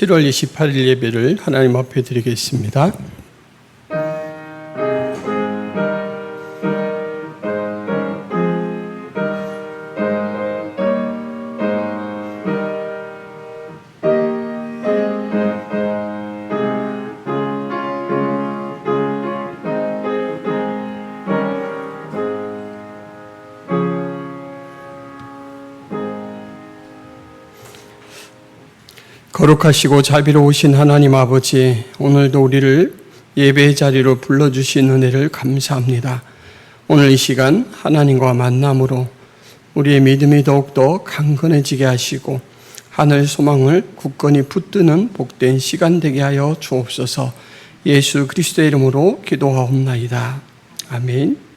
7월 28일 예배를 하나님 앞에 드리겠습니다. 거룩하시고 자비로우신 하나님 아버지, 오늘도 우리를 예배의 자리로 불러주신 은혜를 감사합니다. 오늘 이 시간 하나님과 만남으로 우리의 믿음이 더욱더 강건해지게 하시고 하늘 소망을 굳건히 붙드는 복된 시간 되게 하여 주옵소서. 예수 그리스도의 이름으로 기도하옵나이다. 아멘.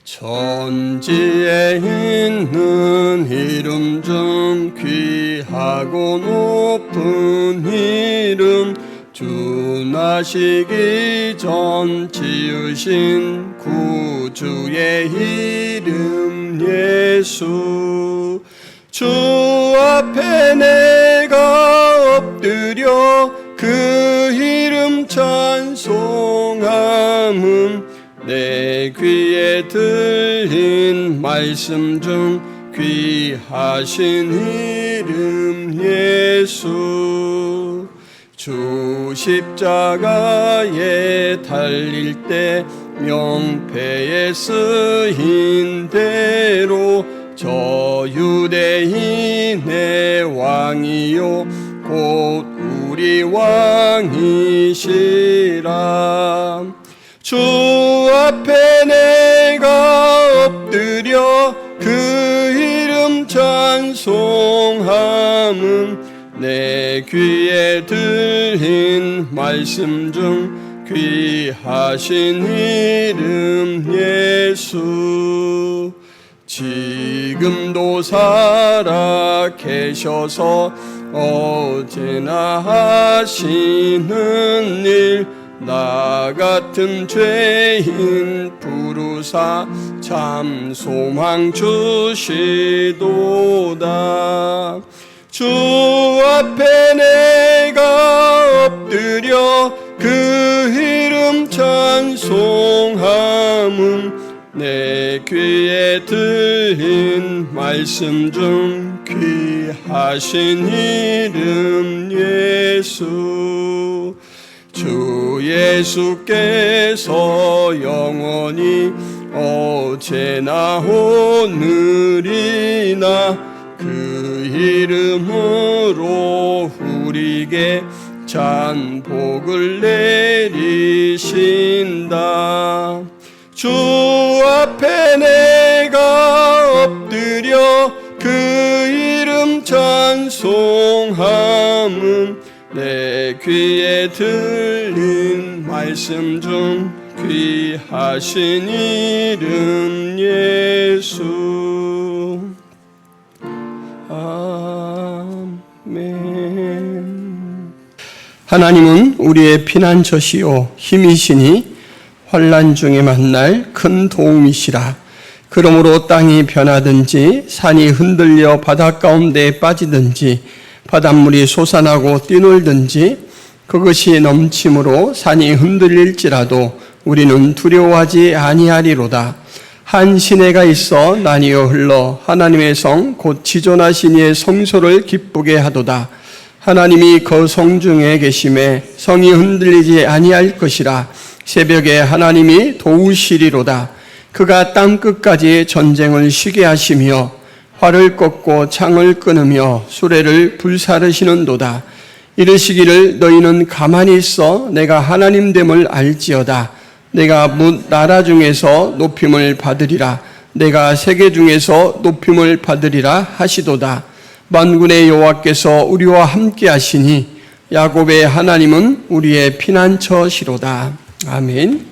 천지에 있는 이름 중 귀하고 높은 이름, 주 나시기 전 지으신 구주의 이름 예수. 주 앞에 내가 엎드려 그 이름 찬송함은 내 귀에 들린 말씀 중 귀하신 이름 예수. 주 십자가에 달릴 때 명패에 쓰인 대로 저 유대인의 왕이요 곧 우리 왕이시라. 주 앞에 내가 엎드려 그 이름 찬송함은 내 귀에 들린 말씀 중 귀하신 이름 예수. 지금도 살아 계셔서 어제나 하시는 일, 나 같은 죄인 부르사 참 소망 주시도다. 주 앞에 내가 엎드려 그 이름 찬송함은 내 귀에 들린 말씀 중 귀하신 이름 예수. 주 예수께서 영원히 어제나 오늘이나 그 이름으로 우리에게 찬복을 내리신다. 주 앞에 내가 엎드려 그 이름 찬송함은 내 귀에 들린 말씀 중 귀하신 이름 예수. 아멘. 하나님은 우리의 피난처시요 힘이시니 환난 중에 만날 큰 도움이시라. 그러므로 땅이 변하든지 산이 흔들려 바닷 가운데에 빠지든지 바닷물이 솟아나고 뛰놀든지 그것이 넘침으로 산이 흔들릴지라도 우리는 두려워하지 아니하리로다. 한 시내가 있어 나뉘어 흘러 하나님의 성 곧 지존하신 이의 성소를 기쁘게 하도다. 하나님이 그 성중에 계심에 성이 흔들리지 아니할 것이라. 새벽에 하나님이 도우시리로다. 그가 땅끝까지 전쟁을 쉬게 하시며 활을 꺾고 창을 끊으며 수레를 불사르시는도다. 이르시기를 너희는 가만히 있어 내가 하나님됨을 알지어다. 내가 뭇 나라 중에서 높임을 받으리라. 내가 세계 중에서 높임을 받으리라 하시도다. 만군의 여호와께서 우리와 함께 하시니 야곱의 하나님은 우리의 피난처시로다. 아멘.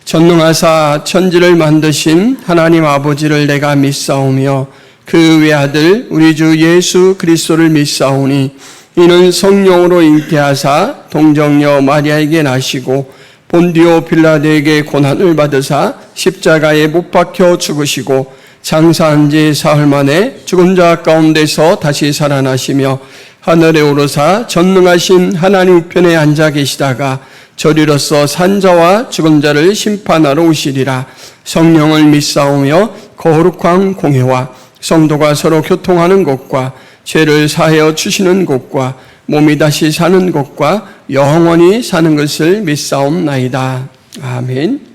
전능하사 천지를 만드신 하나님 아버지를 내가 믿사오며 그 외아들 우리 주 예수 그리스도를 믿사오니 이는 성령으로 잉태하사 동정녀 마리아에게 나시고 본디오 빌라도에게 고난을 받으사 십자가에 못 박혀 죽으시고 장사한 지 사흘 만에 죽은 자 가운데서 다시 살아나시며 하늘에 오르사 전능하신 하나님 우편에 앉아 계시다가 저리로서 산자와 죽은 자를 심판하러 오시리라. 성령을 믿사오며 거룩한 공회와 성도가 서로 교통하는 것과 죄를 사하여 주시는 것과 몸이 다시 사는 것과 영원히 사는 것을 믿사옵나이다. 아멘.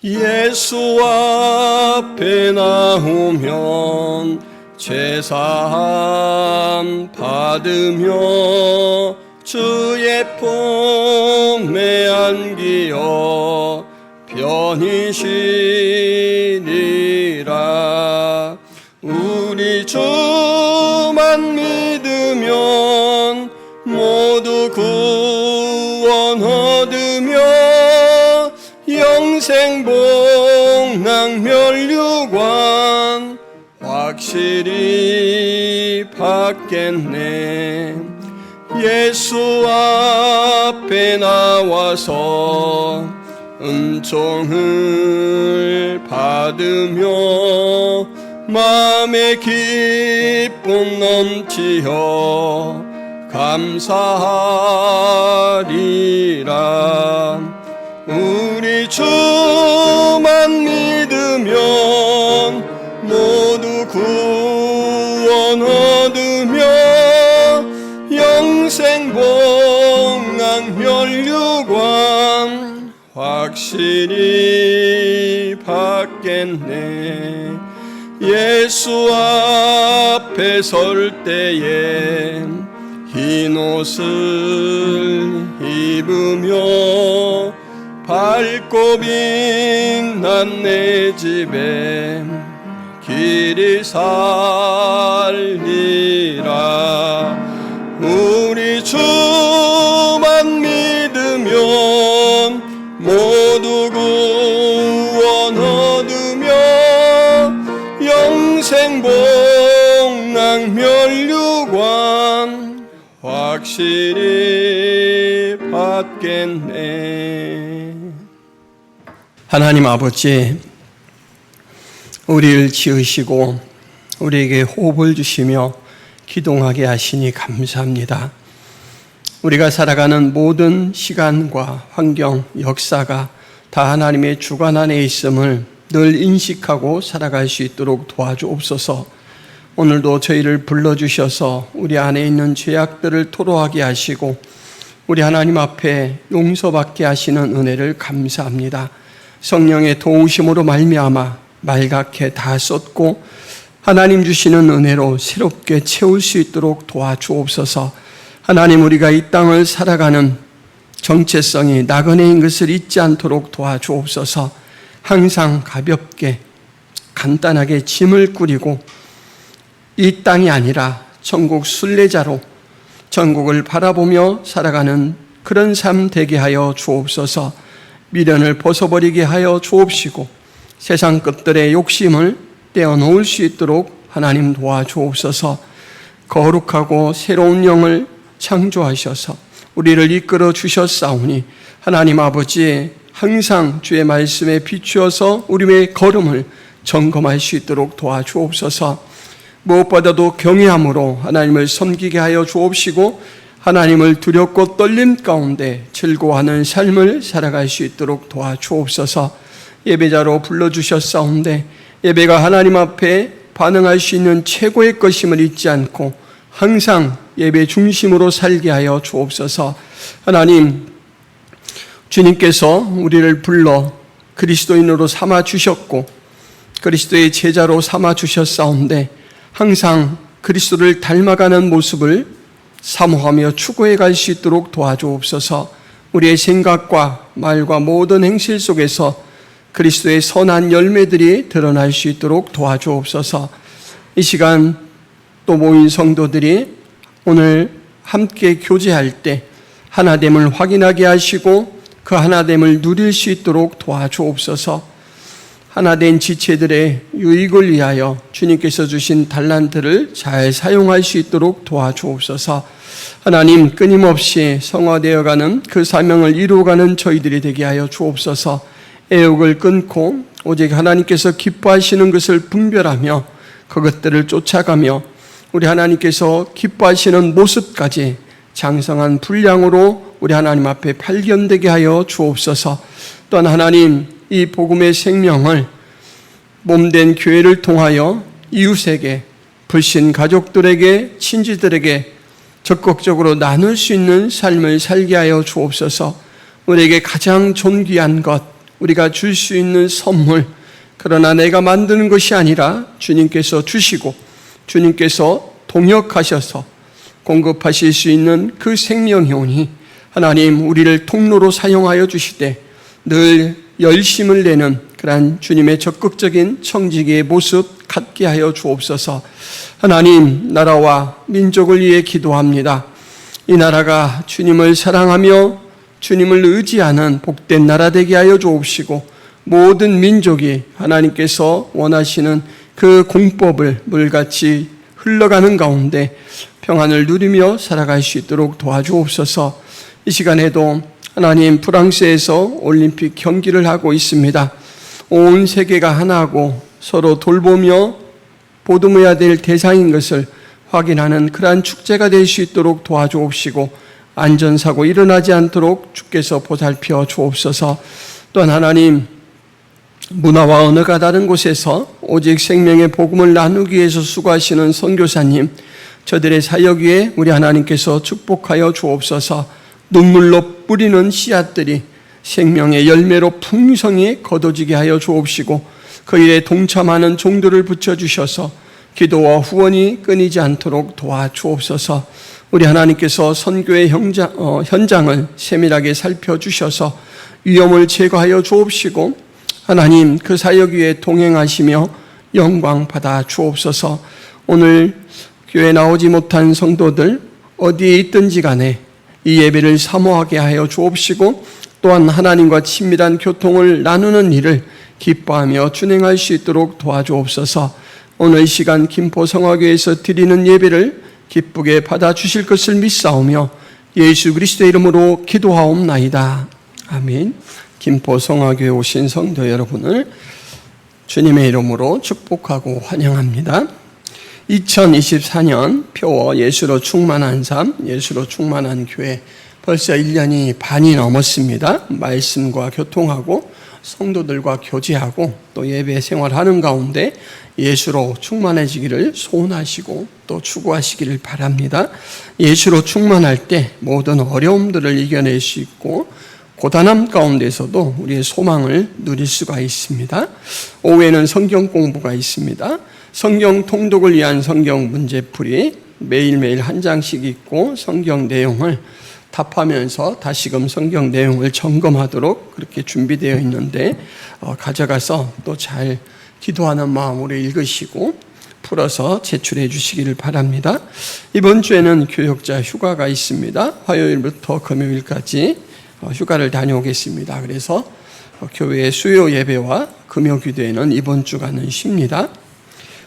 예수 앞에 나오면 죄사함 받으며 주의 품에 안기어 편히 쉬리라. 우리 주만 믿으면 모두 구원 얻으며 영생 복락 멸류관 확실히 받겠네. 예수 앞에 나와서 은총을 받으며 마음의 기쁨 넘치어 감사하리라. 우리 주만 믿으면 모두 구원 얻으며 영생 복락 멸류관 확실히 받겠네. 예수 앞에 설 때에 흰 옷을 입으며 밝고 빛난 내 집에 길이 살리라. 우리 주만 믿으면 모두 구원 얻으며 영생 복락 멸류관 확실히 받겠네. 하나님 아버지, 우리를 지으시고 우리에게 호흡을 주시며 기동하게 하시니 감사합니다. 우리가 살아가는 모든 시간과 환경, 역사가 다 하나님의 주관 안에 있음을 늘 인식하고 살아갈 수 있도록 도와주옵소서. 오늘도 저희를 불러주셔서 우리 안에 있는 죄악들을 토로하게 하시고 우리 하나님 앞에 용서받게 하시는 은혜를 감사합니다. 성령의 도우심으로 말미암아 말갛게 다 쏟고 하나님 주시는 은혜로 새롭게 채울 수 있도록 도와주옵소서. 하나님, 우리가 이 땅을 살아가는 정체성이 나그네인 것을 잊지 않도록 도와주옵소서. 항상 가볍게 간단하게 짐을 꾸리고 이 땅이 아니라 천국 순례자로 천국을 바라보며 살아가는 그런 삶 되게 하여 주옵소서. 미련을 벗어버리게 하여 주옵시고 세상 것들의 욕심을 떼어놓을 수 있도록 하나님 도와주옵소서. 거룩하고 새로운 영을 창조하셔서 우리를 이끌어 주셨사오니 하나님 아버지, 항상 주의 말씀에 비추어서 우리의 걸음을 점검할 수 있도록 도와주옵소서. 무엇보다도 경외함으로 하나님을 섬기게 하여 주옵시고 하나님을 두렵고 떨림 가운데 즐거워하는 삶을 살아갈 수 있도록 도와주옵소서. 예배자로 불러주셨사온데 예배가 하나님 앞에 반응할 수 있는 최고의 것임을 잊지 않고 항상 예배 중심으로 살게 하여 주옵소서. 하나님, 주님께서 우리를 불러 그리스도인으로 삼아 주셨고 그리스도의 제자로 삼아 주셨사온데 항상 그리스도를 닮아가는 모습을 사모하며 추구해 갈 수 있도록 도와주옵소서. 우리의 생각과 말과 모든 행실 속에서 그리스도의 선한 열매들이 드러날 수 있도록 도와주옵소서. 이 시간 또 모인 성도들이 오늘 함께 교제할 때 하나됨을 확인하게 하시고 그 하나됨을 누릴 수 있도록 도와주옵소서. 하나된 지체들의 유익을 위하여 주님께서 주신 달란트를 잘 사용할 수 있도록 도와주옵소서. 하나님, 끊임없이 성화되어가는 그 사명을 이루어가는 저희들이 되게 하여 주옵소서. 애욕을 끊고 오직 하나님께서 기뻐하시는 것을 분별하며 그것들을 쫓아가며 우리 하나님께서 기뻐하시는 모습까지 장성한 분량으로 우리 하나님 앞에 발견되게 하여 주옵소서. 또한 하나님, 이 복음의 생명을 몸된 교회를 통하여 이웃에게, 불신 가족들에게, 친지들에게 적극적으로 나눌 수 있는 삶을 살게 하여 주옵소서. 우리에게 가장 존귀한 것, 우리가 줄 수 있는 선물, 그러나 내가 만드는 것이 아니라 주님께서 주시고 주님께서 동역하셔서 공급하실 수 있는 그 생명이 오니 하나님, 우리를 통로로 사용하여 주시되 늘 열심을 내는 그러한 주님의 적극적인 청지기의 모습 갖게 하여 주옵소서. 하나님, 나라와 민족을 위해 기도합니다. 이 나라가 주님을 사랑하며 주님을 의지하는 복된 나라 되게 하여 주옵시고 모든 민족이 하나님께서 원하시는 그 공법을 물같이 흘러가는 가운데 평안을 누리며 살아갈 수 있도록 도와주옵소서. 이 시간에도 하나님, 프랑스에서 올림픽 경기를 하고 있습니다. 온 세계가 하나고 서로 돌보며 보듬어야 될 대상인 것을 확인하는 그러한 축제가 될 수 있도록 도와주옵시고 안전사고 일어나지 않도록 주께서 보살펴 주옵소서. 또한 하나님, 문화와 언어가 다른 곳에서 오직 생명의 복음을 나누기 위해서 수고하시는 선교사님, 저들의 사역 위에 우리 하나님께서 축복하여 주옵소서. 눈물로 뿌리는 씨앗들이 생명의 열매로 풍성히 거둬지게 하여 주옵시고 그 일에 동참하는 종들을 붙여주셔서 기도와 후원이 끊이지 않도록 도와주옵소서. 우리 하나님께서 선교의 현장을 세밀하게 살펴주셔서 위험을 제거하여 주옵시고 하나님, 그 사역 위에 동행하시며 영광 받아 주옵소서. 오늘 교회 나오지 못한 성도들 어디에 있든지 간에 이 예배를 사모하게 하여 주옵시고 또한 하나님과 친밀한 교통을 나누는 일을 기뻐하며 준행할 수 있도록 도와주옵소서. 오늘 이 시간 김포성화교회에서 드리는 예배를 기쁘게 받아주실 것을 믿사오며 예수 그리스도의 이름으로 기도하옵나이다. 아멘. 김포성화교회 오신 성도 여러분을 주님의 이름으로 축복하고 환영합니다. 2024년 표어 예수로 충만한 삶, 예수로 충만한 교회, 벌써 1년이 반이 넘었습니다. 말씀과 교통하고 성도들과 교제하고 또 예배 생활하는 가운데 예수로 충만해지기를 소원하시고 또 추구하시기를 바랍니다. 예수로 충만할 때 모든 어려움들을 이겨낼 수 있고 고단함 가운데서도 우리의 소망을 누릴 수가 있습니다. 오후에는 성경 공부가 있습니다. 성경 통독을 위한 성경 문제풀이 매일매일 한 장씩 있고 성경 내용을 답하면서 다시금 성경 내용을 점검하도록 그렇게 준비되어 있는데 가져가서 또 잘 기도하는 마음으로 읽으시고 풀어서 제출해 주시기를 바랍니다. 이번 주에는 교역자 휴가가 있습니다. 화요일부터 금요일까지 휴가를 다녀오겠습니다. 그래서 교회의 수요 예배와 금요 기도회는 이번 주간은 쉽니다.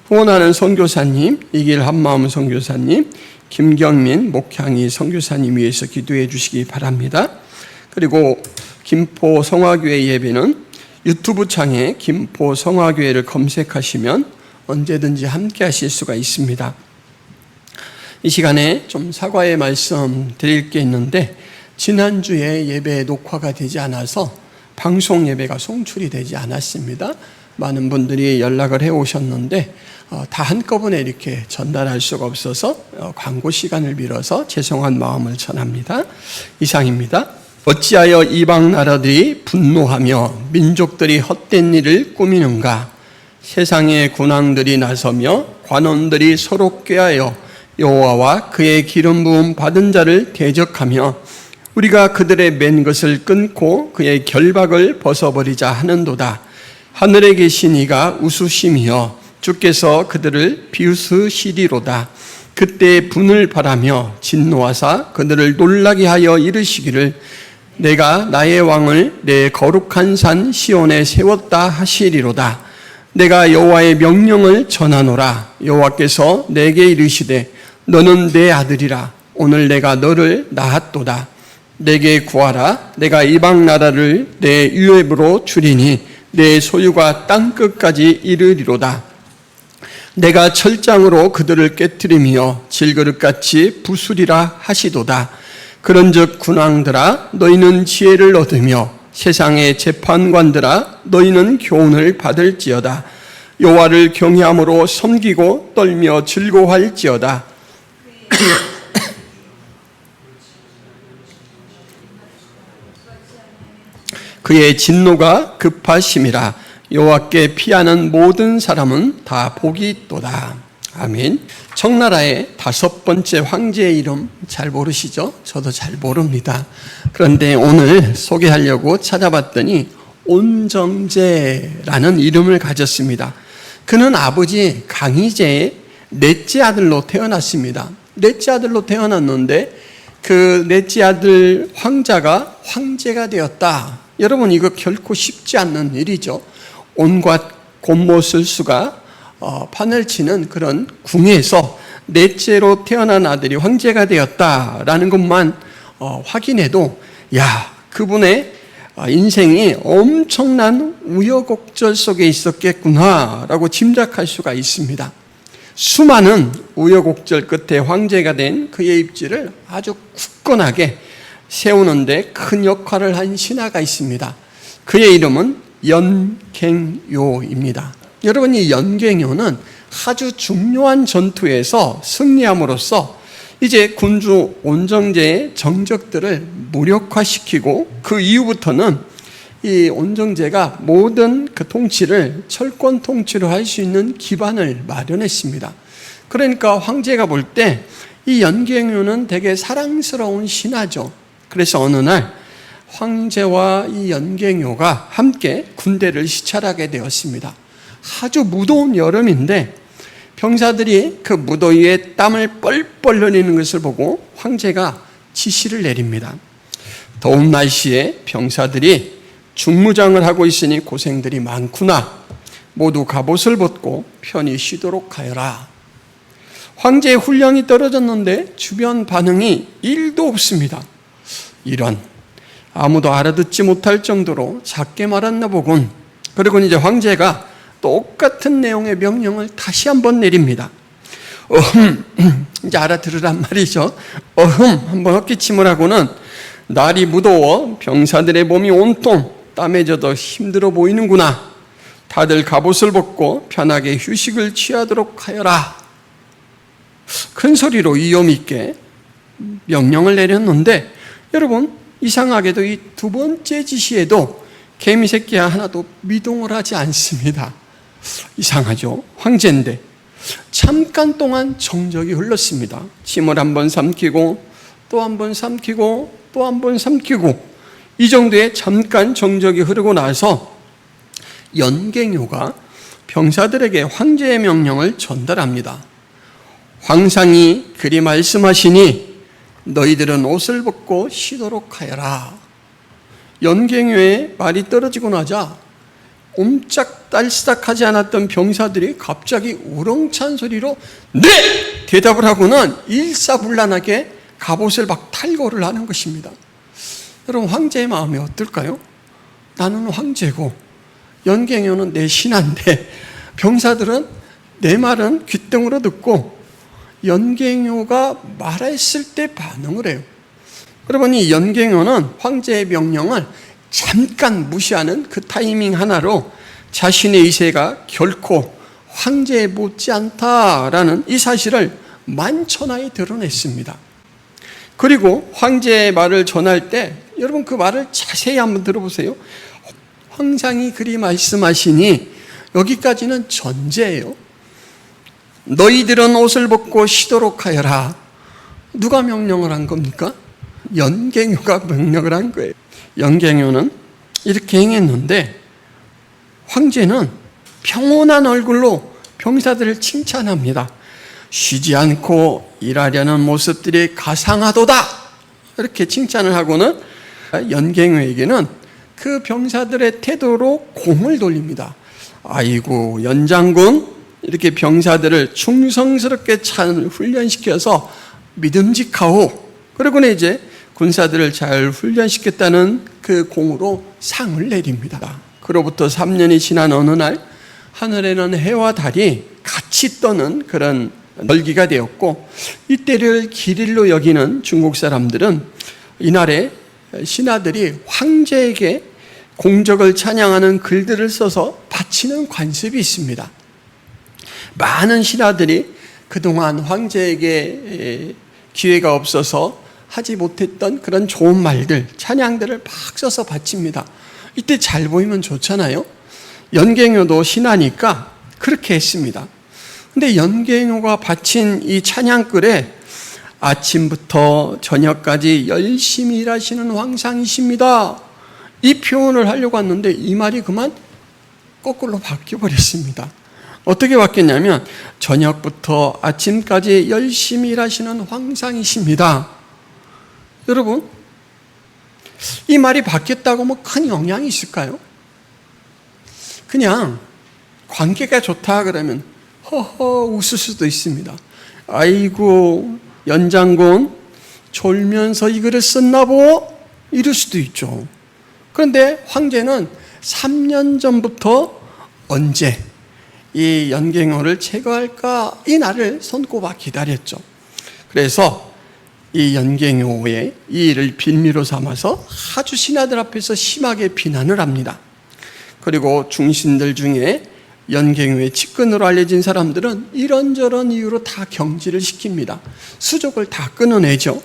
후원하는 선교사님, 이길 한마음 선교사님, 김경민 목향이 선교사님 위해서 기도해 주시기 바랍니다. 그리고 김포 성화교회 예배는 유튜브 창에 김포 성화교회를 검색하시면 언제든지 함께 하실 수가 있습니다. 이 시간에 좀 사과의 말씀 드릴 게 있는데 지난주에 예배 녹화가 되지 않아서 방송 예배가 송출이 되지 않았습니다. 많은 분들이 연락을 해오셨는데 다 한꺼번에 이렇게 전달할 수가 없어서 광고 시간을 빌어서 죄송한 마음을 전합니다. 이상입니다. 어찌하여 이방 나라들이 분노하며 민족들이 헛된 일을 꾸미는가? 세상의 군왕들이 나서며 관원들이 서로 꾀하여 여호와와 그의 기름 부음 받은 자를 대적하며 우리가 그들의 맨 것을 끊고 그의 결박을 벗어버리자 하는도다. 하늘에 계신 이가 웃으시며 주께서 그들을 비웃으시리로다. 그때 분을 바라며 진노하사 그들을 놀라게 하여 이르시기를 내가 나의 왕을 내 거룩한 산 시온에 세웠다 하시리로다. 내가 여호와의 명령을 전하노라. 여호와께서 내게 이르시되 너는 내 아들이라. 오늘 내가 너를 낳았도다. 내게 구하라. 내가 이방 나라를 내 유업으로 주리니 내 소유가 땅 끝까지 이르리로다. 내가 철장으로 그들을 깨뜨리며 질그릇같이 부수리라 하시도다. 그런즉 군왕들아 너희는 지혜를 얻으며 세상의 재판관들아 너희는 교훈을 받을지어다. 여호와를 경외함으로 섬기고 떨며 즐거워할지어다. 그의 진노가 급하심이라. 여호와께 피하는 모든 사람은 다 복이 있도다. 아멘. 청나라의 5번째 황제의 이름 잘 모르시죠? 저도 잘 모릅니다. 그런데 오늘 소개하려고 찾아봤더니 온정제라는 이름을 가졌습니다. 그는 아버지 강희제의 넷째 아들로 태어났습니다. 넷째 아들로 태어났는데 그 넷째 아들 황자가 황제가 되었다. 여러분, 이거 결코 쉽지 않는 일이죠. 온갖 곤모술수가 판을 치는 그런 궁에서 넷째로 태어난 아들이 황제가 되었다라는 것만 확인해도 그분의 인생이 엄청난 우여곡절 속에 있었겠구나라고 짐작할 수가 있습니다. 수많은 우여곡절 끝에 황제가 된 그의 입지를 아주 굳건하게 세우는데 큰 역할을 한 신하가 있습니다. 그의 이름은 연갱요입니다. 여러분, 이 연갱요는 아주 중요한 전투에서 승리함으로써 이제 군주 온정제의 정적들을 무력화시키고 그 이후부터는 이 온정제가 모든 그 통치를 철권 통치로 할 수 있는 기반을 마련했습니다. 그러니까 황제가 볼 때 이 연갱요는 되게 사랑스러운 신하죠. 그래서 어느 날 황제와 이 연갱요가 함께 군대를 시찰하게 되었습니다. 아주 무더운 여름인데 병사들이 그 무더위에 땀을 뻘뻘 흘리는 것을 보고 황제가 지시를 내립니다. 더운 날씨에 병사들이 중무장을 하고 있으니 고생들이 많구나. 모두 갑옷을 벗고 편히 쉬도록 하여라. 황제의 훈령이 떨어졌는데 주변 반응이 1도 없습니다. 이런, 아무도 알아듣지 못할 정도로 작게 말았나 보군. 그리고 이제 황제가 똑같은 내용의 명령을 다시 한번 내립니다. 이제 알아들으란 말이죠. 한번 헛기침을 하고는 날이 무더워 병사들의 몸이 온통 땀에 젖어 힘들어 보이는구나. 다들 갑옷을 벗고 편하게 휴식을 취하도록 하여라. 큰 소리로 위엄 있게 명령을 내렸는데 여러분, 이상하게도 이 두 번째 지시에도 개미새끼야 하나도 미동을 하지 않습니다. 이상하죠? 황제인데. 잠깐 동안 정적이 흘렀습니다. 침을 한번 삼키고 또 한번 삼키고 또 한번 삼키고 이 정도의 잠깐 정적이 흐르고 나서 연갱요가 병사들에게 황제의 명령을 전달합니다. 황상이 그리 말씀하시니 너희들은 옷을 벗고 쉬도록 하여라. 연갱요의 말이 떨어지고 나자 옴짝달싹하지 않았던 병사들이 갑자기 우렁찬 소리로 네! 대답을 하고는 일사불란하게 갑옷을 막 탈거를 하는 것입니다. 여러분, 황제의 마음이 어떨까요? 나는 황제고 연갱요는 내 신하인데 병사들은 내 말은 귓등으로 듣고 연갱요가 말했을 때 반응을 해요. 여러분, 이 연갱요는 황제의 명령을 잠깐 무시하는 그 타이밍 하나로 자신의 의세가 결코 황제에 못지않다라는 이 사실을 만천하에 드러냈습니다. 그리고 황제의 말을 전할 때 여러분, 그 말을 자세히 한번 들어보세요. 황상이 그리 말씀하시니 여기까지는 전제예요. 너희들은 옷을 벗고 쉬도록 하여라. 누가 명령을 한 겁니까? 연갱요가 명령을 한 거예요. 연갱요는 이렇게 행했는데 황제는 평온한 얼굴로 병사들을 칭찬합니다. 쉬지 않고 일하려는 모습들이 가상하도다. 이렇게 칭찬을 하고는 연갱우에게는 그 병사들의 태도로 공을 돌립니다. 아이고, 연장군, 이렇게 병사들을 충성스럽게 훈련시켜서 믿음직하오. 그러고는 이제 군사들을 잘 훈련시켰다는 그 공으로 상을 내립니다. 그로부터 3년이 지난 어느 날 하늘에는 해와 달이 같이 떠는 그런 절기가 되었고, 이때를 기릴로 여기는 중국 사람들은 이날에 신하들이 황제에게 공적을 찬양하는 글들을 써서 바치는 관습이 있습니다. 많은 신하들이 그동안 황제에게 기회가 없어서 하지 못했던 그런 좋은 말들, 찬양들을 막 써서 바칩니다. 이때 잘 보이면 좋잖아요. 연갱효도 신하니까 그렇게 했습니다. 근데 연갱효가 바친 이 찬양글에 아침부터 저녁까지 열심히 일하시는 황상이십니다, 이 표현을 하려고 했는데 이 말이 그만 거꾸로 바뀌어버렸습니다. 어떻게 바뀌었냐면 저녁부터 아침까지 열심히 일하시는 황상이십니다. 여러분, 이 말이 바뀌었다고 뭐 큰 영향이 있을까요? 그냥 관계가 좋다 그러면 허허 웃을 수도 있습니다. 아이고, 연장군 졸면서 이 글을 썼나 보, 이럴 수도 있죠. 그런데 황제는 3년 전부터 언제 이 연갱호를 제거할까, 이 날을 손꼽아 기다렸죠. 그래서 이 연갱호의 이 일을 빌미로 삼아서 아주 신하들 앞에서 심하게 비난을 합니다. 그리고 중신들 중에 연갱호의 측근으로 알려진 사람들은 이런저런 이유로 다 경질을 시킵니다. 수족을 다 끊어내죠.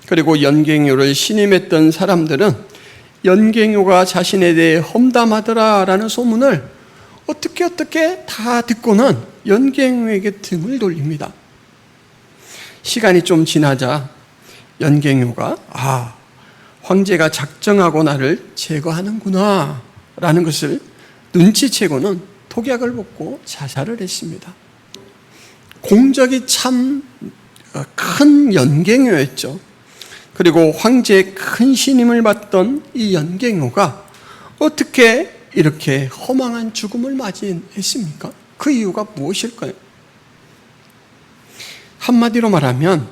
그리고 연갱호를 신임했던 사람들은 연갱호가 자신에 대해 험담하더라라는 소문을 어떻게 다 듣고는 연갱호에게 등을 돌립니다. 시간이 좀 지나자 연갱호가 황제가 작정하고 나를 제거하는구나 라는 것을 눈치채고는 독약을 먹고 자살을 했습니다. 공적이 참 큰 연갱호였죠. 그리고 황제의 큰 신임을 받던 이 연갱호가 어떻게 이렇게 허망한 죽음을 맞이했습니까? 그 이유가 무엇일까요? 한마디로 말하면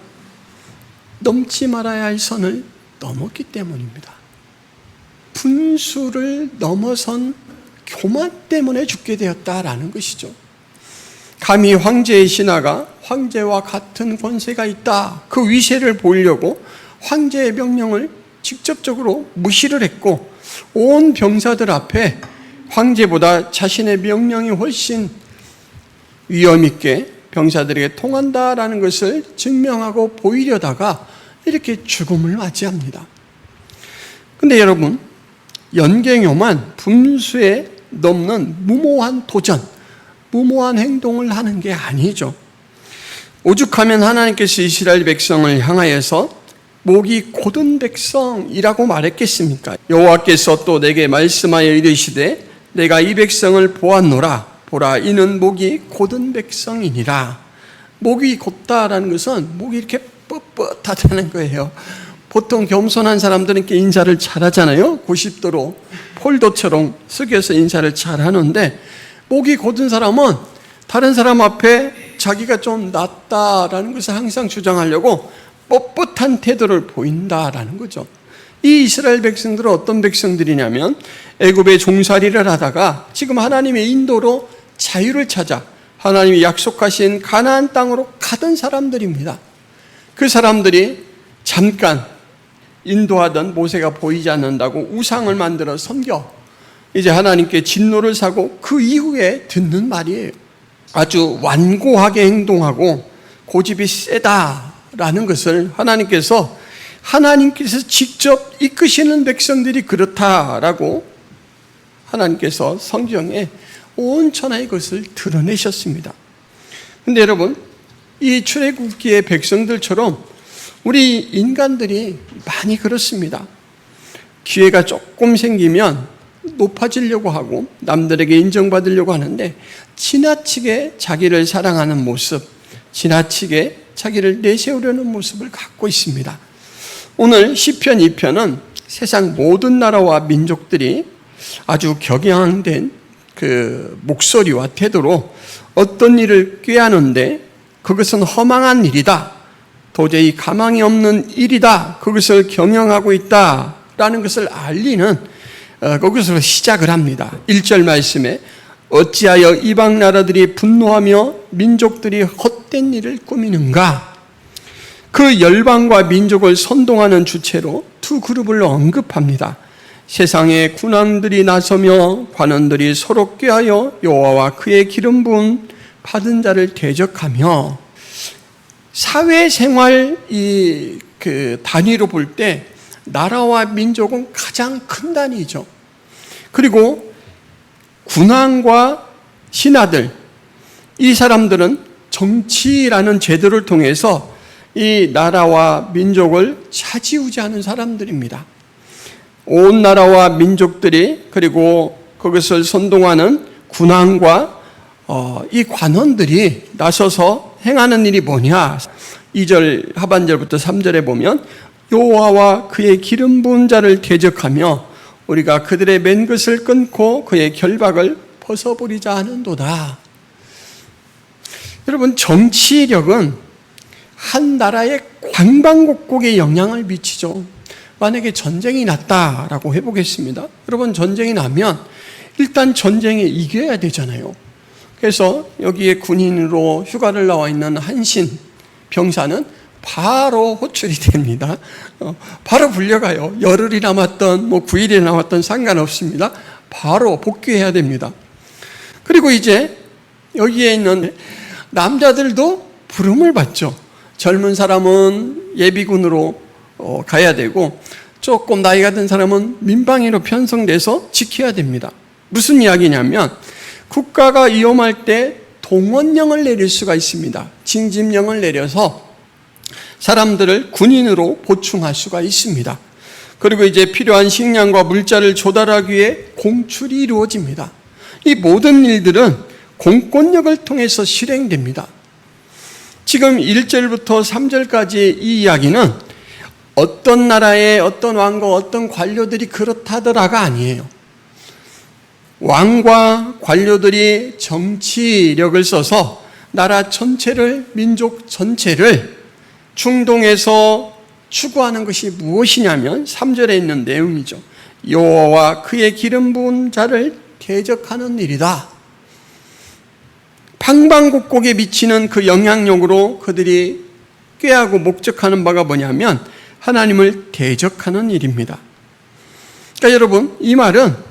넘지 말아야 할 선을 넘었기 때문입니다. 분수를 넘어선 교만 때문에 죽게 되었다라는 것이죠. 감히 황제의 신하가 황제와 같은 권세가 있다, 그 위세를 보이려고 황제의 명령을 직접적으로 무시를 했고, 온 병사들 앞에 황제보다 자신의 명령이 훨씬 위엄 있게 병사들에게 통한다라는 것을 증명하고 보이려다가 이렇게 죽음을 맞이합니다. 근데 여러분, 연갱효만 분수에 넘는 무모한 도전, 무모한 행동을 하는 게 아니죠. 오죽하면 하나님께서 이스라엘 백성을 향하여서 목이 곧은 백성이라고 말했겠습니까? 여호와께서 또 내게 말씀하여 이르시되 내가 이 백성을 보았노라. 보라, 이는 목이 곧은 백성이니라. 목이 곧다라는 것은 목이 이렇게 뻣뻣하다는 거예요. 보통 겸손한 사람들은 이렇게 인사를 잘하잖아요. 90도로 폴도처럼 숙여서 인사를 잘하는데, 목이 곧은 사람은 다른 사람 앞에 자기가 좀 낫다라는 것을 항상 주장하려고 뻣뻣한 태도를 보인다라는 거죠. 이 이스라엘 백성들은 어떤 백성들이냐면 애굽에 종살이를 하다가 지금 하나님의 인도로 자유를 찾아 하나님이 약속하신 가나안 땅으로 가던 사람들입니다. 그 사람들이 잠깐 인도하던 모세가 보이지 않는다고 우상을 만들어 섬겨 이제 하나님께 진노를 사고 그 이후에 듣는 말이에요. 아주 완고하게 행동하고 고집이 세다라는 것을 하나님께서 직접 이끄시는 백성들이 그렇다라고 하나님께서 성경에 온 천하의 것을 드러내셨습니다. 그런데 여러분, 이 출애굽기의 백성들처럼 우리 인간들이 많이 그렇습니다. 기회가 조금 생기면 높아지려고 하고 남들에게 인정받으려고 하는데 지나치게 자기를 사랑하는 모습, 지나치게 자기를 내세우려는 모습을 갖고 있습니다. 오늘 시편 2편은 세상 모든 나라와 민족들이 아주 격양된 그 목소리와 태도로 어떤 일을 꾀하는데 그것은 허망한 일이다, 도저히 가망이 없는 일이다, 그것을 경영하고 있다라는 것을 알리는 거기서 시작을 합니다. 1절 말씀에 어찌하여 이방 나라들이 분노하며 민족들이 헛된 일을 꾸미는가. 그 열방과 민족을 선동하는 주체로 두 그룹을 언급합니다. 세상에 군왕들이 나서며 관원들이 서로 꾀하여 여호와와 그의 기름 부은 받은 자를 대적하며, 사회생활 그 단위로 볼 때 나라와 민족은 가장 큰 단위죠. 그리고 군왕과 신하들, 이 사람들은 정치라는 제도를 통해서 이 나라와 민족을 좌지우지하는 사람들입니다. 온 나라와 민족들이, 그리고 그것을 선동하는 군왕과 이 관원들이 나서서 행하는 일이 뭐냐. 2절 하반절부터 3절에 보면 여호와와 그의 기름 부은 자를 대적하며 우리가 그들의 맨 것을 끊고 그의 결박을 벗어버리자 하는도다. 여러분, 정치력은 한 나라의 관방곡곡에 영향을 미치죠. 만약에 전쟁이 났다라고 해보겠습니다. 여러분, 전쟁이 나면 일단 전쟁에 이겨야 되잖아요. 그래서 여기에 군인으로 휴가를 나와 있는 한신 병사는 바로 호출이 됩니다. 바로 불려가요. 열흘이 남았던 9일이 남았던 상관없습니다. 바로 복귀해야 됩니다. 그리고 이제 여기에 있는 남자들도 부름을 받죠. 젊은 사람은 예비군으로 가야 되고 조금 나이가 든 사람은 민방위로 편성돼서 지켜야 됩니다. 무슨 이야기냐면 국가가 위험할 때 동원령을 내릴 수가 있습니다. 징집령을 내려서 사람들을 군인으로 보충할 수가 있습니다. 그리고 이제 필요한 식량과 물자를 조달하기 위해 공출이 이루어집니다. 이 모든 일들은 공권력을 통해서 실행됩니다. 지금 1절부터 3절까지 이 이야기는 어떤 나라의 어떤 왕과 어떤 관료들이 그렇다더라가 아니에요. 왕과 관료들이 정치력을 써서 나라 전체를, 민족 전체를 충동해서 추구하는 것이 무엇이냐면 3절에 있는 내용이죠. 여호와와 그의 기름 부은 자를 대적하는 일이다. 방방곡곡에 미치는 그 영향력으로 그들이 꾀하고 목적하는 바가 뭐냐면 하나님을 대적하는 일입니다. 그러니까 여러분, 이 말은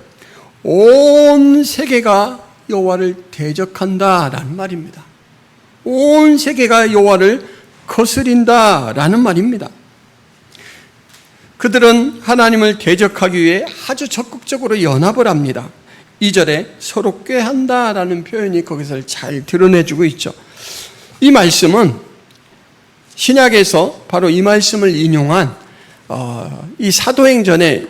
온 세계가 여호와를 대적한다라는 말입니다. 온 세계가 여호와를 거스린다라는 말입니다. 그들은 하나님을 대적하기 위해 아주 적극적으로 연합을 합니다. 2절에 서로 꾀한다라는 표현이 거기서 잘 드러내주고 있죠. 이 말씀은 신약에서 바로 이 말씀을 인용한 이 사도행전의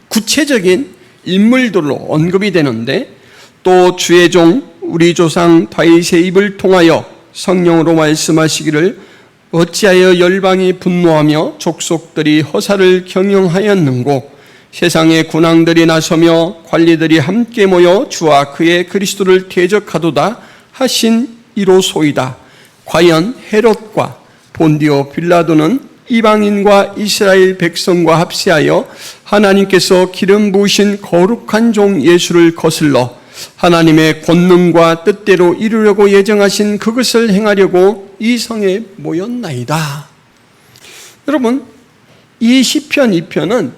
구체적인 인물들로 언급이 되는데, 또 주의 종 우리 조상 다윗의 입을 통하여 성령으로 말씀하시기를 어찌하여 열방이 분노하며 족속들이 허사를 경영하였는고 세상의 군왕들이 나서며 관리들이 함께 모여 주와 그의 그리스도를 대적하도다 하신 이로소이다. 과연 헤롯과 본디오 빌라도는 이방인과 이스라엘 백성과 합세하여 하나님께서 기름 부으신 거룩한 종 예수를 거슬러 하나님의 권능과 뜻대로 이루려고 예정하신 그것을 행하려고 이 성에 모였나이다. 여러분, 이 시편 2편은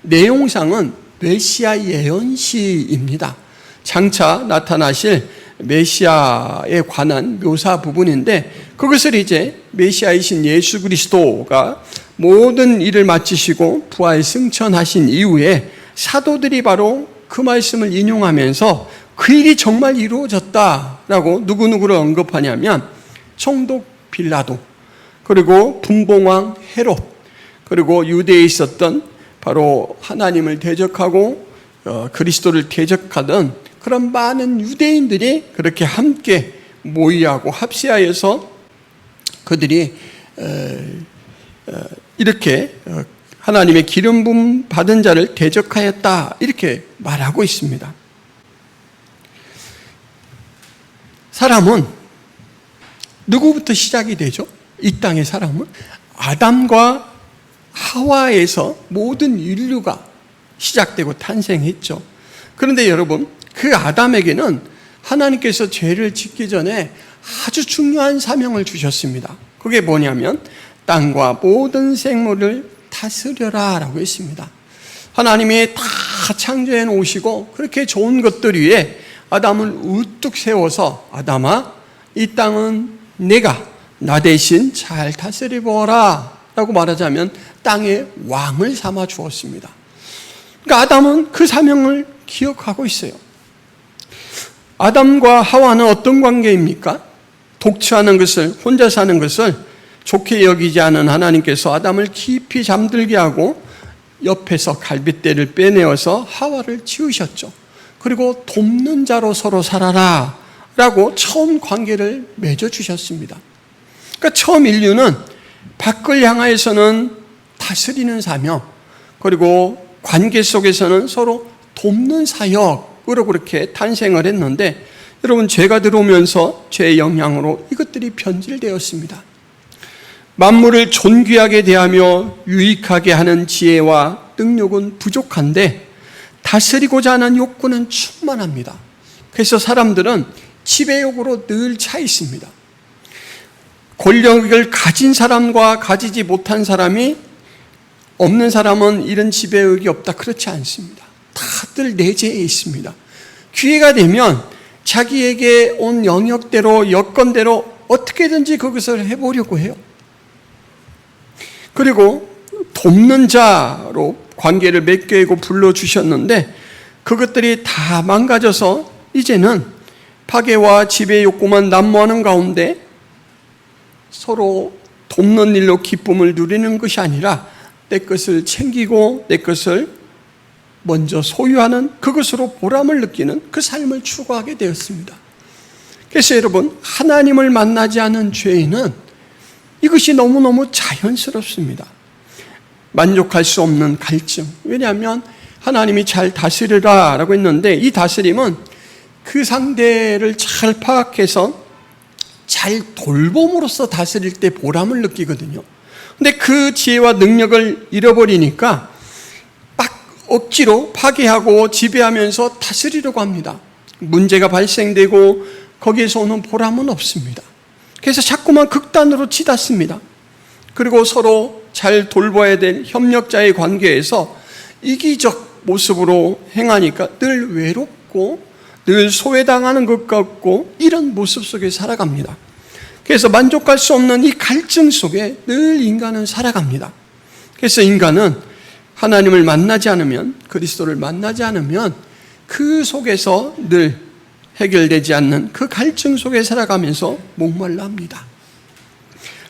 내용상은 메시아 예언시입니다. 장차 나타나실 메시아에 관한 묘사 부분인데, 그것을 이제 메시아이신 예수 그리스도가 모든 일을 마치시고 부활 승천하신 이후에 사도들이 바로 그 말씀을 인용하면서 그 일이 정말 이루어졌다라고 누구누구를 언급하냐면 총독 빌라도, 그리고 분봉왕 헤롯, 그리고 유대에 있었던 바로 하나님을 대적하고 그리스도를 대적하던 그런 많은 유대인들이 그렇게 함께 모의하고 합세하여서 그들이 이렇게 하나님의 기름 부음 받은 자를 대적하였다 이렇게 말하고 있습니다. 사람은 누구부터 시작이 되죠? 이 땅의 사람은 아담과 하와에서 모든 인류가 시작되고 탄생했죠. 그런데 여러분, 그 아담에게는 하나님께서 죄를 짓기 전에 아주 중요한 사명을 주셨습니다. 그게 뭐냐면 땅과 모든 생물을 다스려라 라고 했습니다. 하나님이 다 창조해 놓으시고 그렇게 좋은 것들 위에 아담을 우뚝 세워서 아담아, 이 땅은 내가 나 대신 잘 다스려보아라 라고 말하자면 땅의 왕을 삼아 주었습니다. 그러니까 아담은 그 사명을 기억하고 있어요. 아담과 하와는 어떤 관계입니까? 독처하는 것을, 혼자 사는 것을 좋게 여기지 않은 하나님께서 아담을 깊이 잠들게 하고 옆에서 갈빗대를 빼내어서 하와를 지으셨죠. 그리고 돕는 자로 서로 살아라 라고 처음 관계를 맺어주셨습니다. 그러니까 처음 인류는 밖을 향하여서는 다스리는 사명, 그리고 관계 속에서는 서로 돕는 사역으로 그렇게 탄생을 했는데, 여러분, 죄가 들어오면서 죄의 영향으로 이것들이 변질되었습니다. 만물을 존귀하게 대하며 유익하게 하는 지혜와 능력은 부족한데 다스리고자 하는 욕구는 충만합니다. 그래서 사람들은 지배욕으로 늘 차 있습니다. 권력을 가진 사람과 가지지 못한 사람이, 없는 사람은 이런 지배욕이 없다, 그렇지 않습니다. 다들 내재해 있습니다. 기회가 되면 자기에게 온 영역대로, 여건대로 어떻게든지 그것을 해보려고 해요. 그리고 돕는 자로 관계를 맺고 불러주셨는데 그것들이 다 망가져서 이제는 파괴와 지배 욕구만 난무하는 가운데 서로 돕는 일로 기쁨을 누리는 것이 아니라 내 것을 챙기고 내 것을 먼저 소유하는 그것으로 보람을 느끼는 그 삶을 추구하게 되었습니다. 그래서 여러분, 하나님을 만나지 않은 죄인은 이것이 너무너무 자연스럽습니다. 만족할 수 없는 갈증. 왜냐하면 하나님이 잘 다스리라 라고 했는데 이 다스림은 그 상대를 잘 파악해서 잘 돌봄으로써 다스릴 때 보람을 느끼거든요. 근데 그 지혜와 능력을 잃어버리니까 막 억지로 파괴하고 지배하면서 다스리려고 합니다. 문제가 발생되고 거기에서 오는 보람은 없습니다. 그래서 자꾸만 극단으로 치닫습니다. 그리고 서로 잘 돌봐야 될 협력자의 관계에서 이기적 모습으로 행하니까 늘 외롭고 늘 소외당하는 것 같고 이런 모습 속에 살아갑니다. 그래서 만족할 수 없는 이 갈증 속에 늘 인간은 살아갑니다. 그래서 인간은 하나님을 만나지 않으면, 그리스도를 만나지 않으면 그 속에서 늘 해결되지 않는 그 갈증 속에 살아가면서 목말라 합니다.